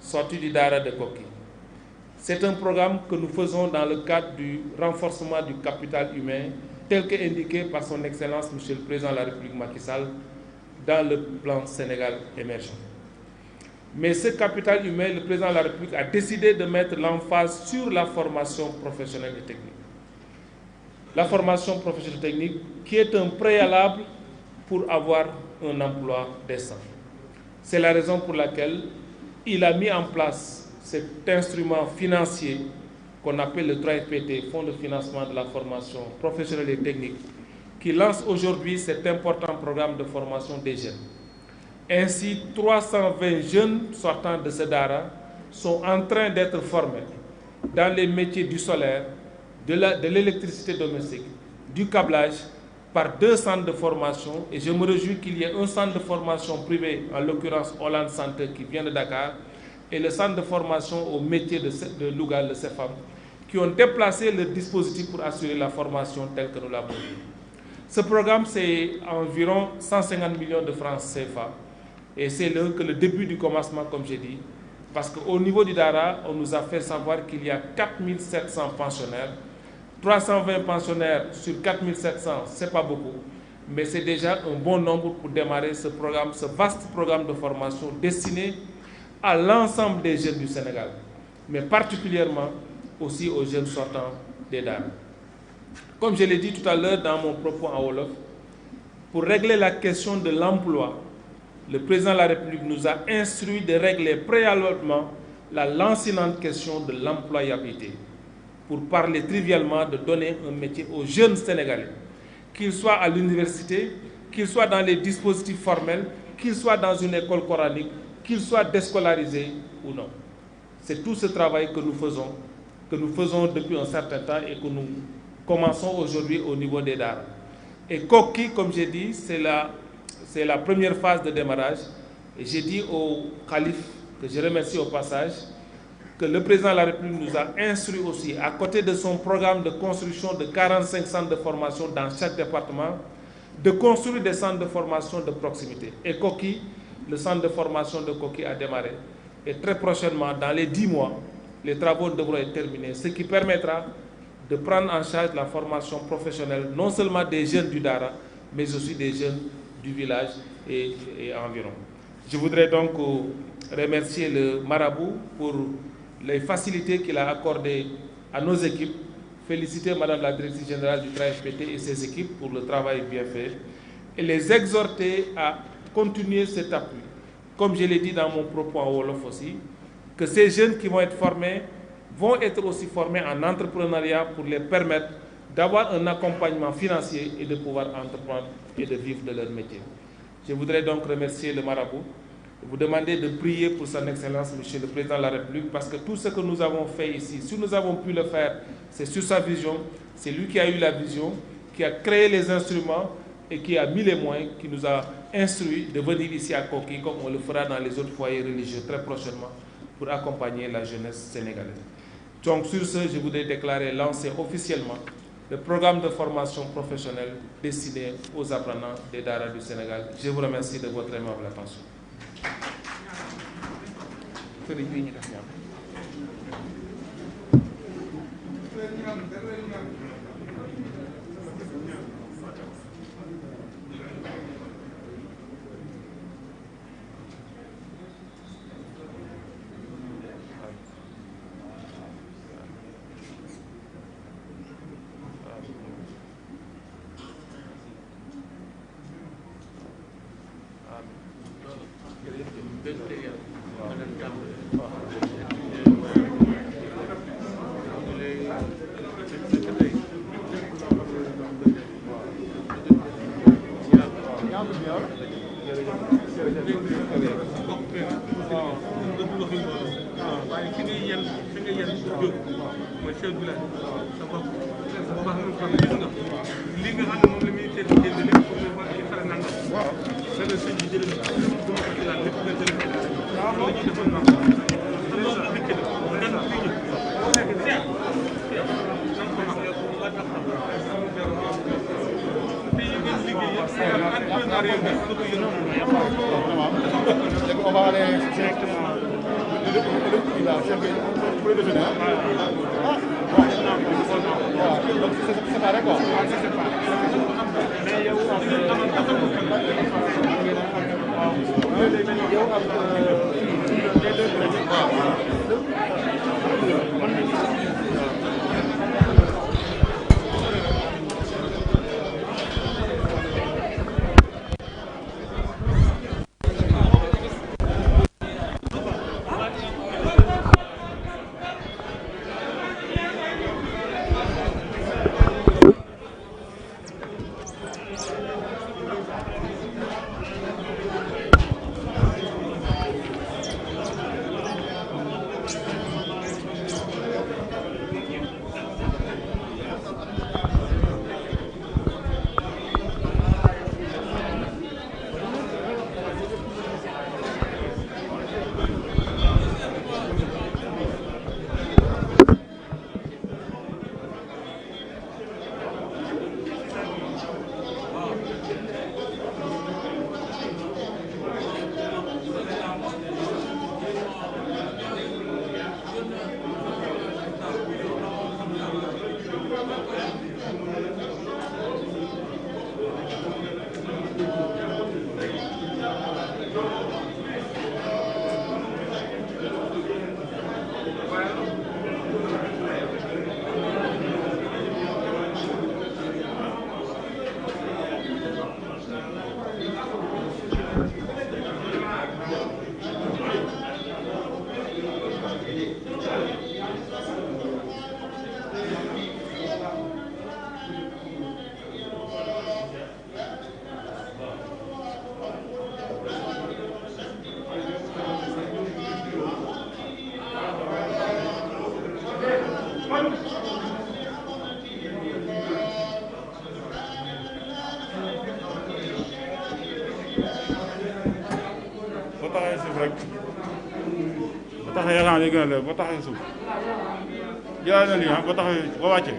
sortis du Dara de Koki. C'est un programme que nous faisons dans le cadre du renforcement du capital humain tel qu'indiqué par son Excellence, Monsieur le Président de la République Macky Sall, dans le plan Sénégal émergent. Mais ce capital humain, le Président de la République a décidé de mettre l'emphase sur la formation professionnelle et technique. La formation professionnelle et technique qui est un préalable pour avoir un emploi décent. C'est la raison pour laquelle il a mis en place cet instrument financier qu'on appelle le 3FPT, Fonds de financement de la formation professionnelle et technique, qui lance aujourd'hui cet important programme de formation des jeunes. Ainsi, 320 jeunes sortant de ce Dara sont en train d'être formés dans les métiers du solaire, de l'électricité domestique, du câblage, par 2 centres de formation. Et je me réjouis qu'il y ait un centre de formation privé, en l'occurrence Hollande Center, qui vient de Dakar, et le centre de formation au métier de Louga, le CEFAM, qui ont déplacé le dispositif pour assurer la formation telle que nous l'avons vu. Ce programme, c'est environ 150 millions de francs CFA. Et c'est que le début du commencement, comme j'ai dit, parce qu'au niveau du Dara, on nous a fait savoir qu'il y a 4700 pensionnaires. 320 pensionnaires sur 4700, ce n'est pas beaucoup, mais c'est déjà un bon nombre pour démarrer ce programme, ce vaste programme de formation destiné à l'ensemble des jeunes du Sénégal, mais particulièrement aussi aux jeunes sortants des Dara. Comme je l'ai dit tout à l'heure dans mon propos en Wolof, pour régler la question de l'emploi, le président de la République nous a instruit de régler préalablement la lancinante question de l'employabilité, pour parler trivialement de donner un métier aux jeunes Sénégalais, qu'ils soient à l'université, qu'ils soient dans les dispositifs formels, qu'ils soient dans une école coranique, qu'ils soient déscolarisés ou non. C'est tout ce travail que nous faisons depuis un certain temps et que nous commençons aujourd'hui au niveau des Dara. Et Koki, comme j'ai dit, c'est la première phase de démarrage. Et j'ai dit au calife, que je remercie au passage, que le président de la République nous a instruit aussi, à côté de son programme de construction de 45 centres de formation dans chaque département, de construire des centres de formation de proximité. Et Koki, le centre de formation de Koki a démarré. Et très prochainement, dans les 10 mois, les travaux devront être terminés, ce qui permettra de prendre en charge la formation professionnelle, non seulement des jeunes du Dara, mais aussi des jeunes du village et environ. Je voudrais donc remercier le marabout pour les facilités qu'il a accordées à nos équipes, féliciter Madame la Directrice Générale du 3FPT et ses équipes pour le travail bien fait, et les exhorter à continuer cet appui. Comme je l'ai dit dans mon propos en Wolof aussi, que ces jeunes qui vont être formés vont être aussi formés en entrepreneuriat pour les permettre d'avoir un accompagnement financier et de pouvoir entreprendre et de vivre de leur métier. Je voudrais donc remercier le marabout, vous demander de prier pour son Excellence, Monsieur le Président de la République, parce que tout ce que nous avons fait ici, si nous avons pu le faire, c'est sur sa vision, c'est lui qui a eu la vision, qui a créé les instruments et qui a mis les moyens, qui nous a instruits de venir ici à Koki, comme on le fera dans les autres foyers religieux très prochainement, pour accompagner la jeunesse sénégalaise. Donc sur ce, je voudrais déclarer lancer officiellement le programme de formation professionnelle destiné aux apprenants des Dara du Sénégal. Je vous remercie de votre aimable attention. waaye fi ngay yen jóg mooy chef village sa bopp bu baax na kon gis nga li nga xam ne moom la militaire bi génn lépp pour nga ci xale nanga waaw dana sëñ bi jëlee du ma ko ci laal lépp nga jëlee ko la ñuy defoon wax loolu dikk na gan fi ñu boo nekk seet nan ko wax te yi ngeen liggéey yëpp entrepreneuriat bi nga ko yëngu on va aller directement chef bi pour le déjeuner donc c'est séparé quoi c'est séparé mais yow taxee suuf rek ba taxee yaakaar naa gën a leer ba taxee suuf jëlaat na lii ba taxee ba wàccee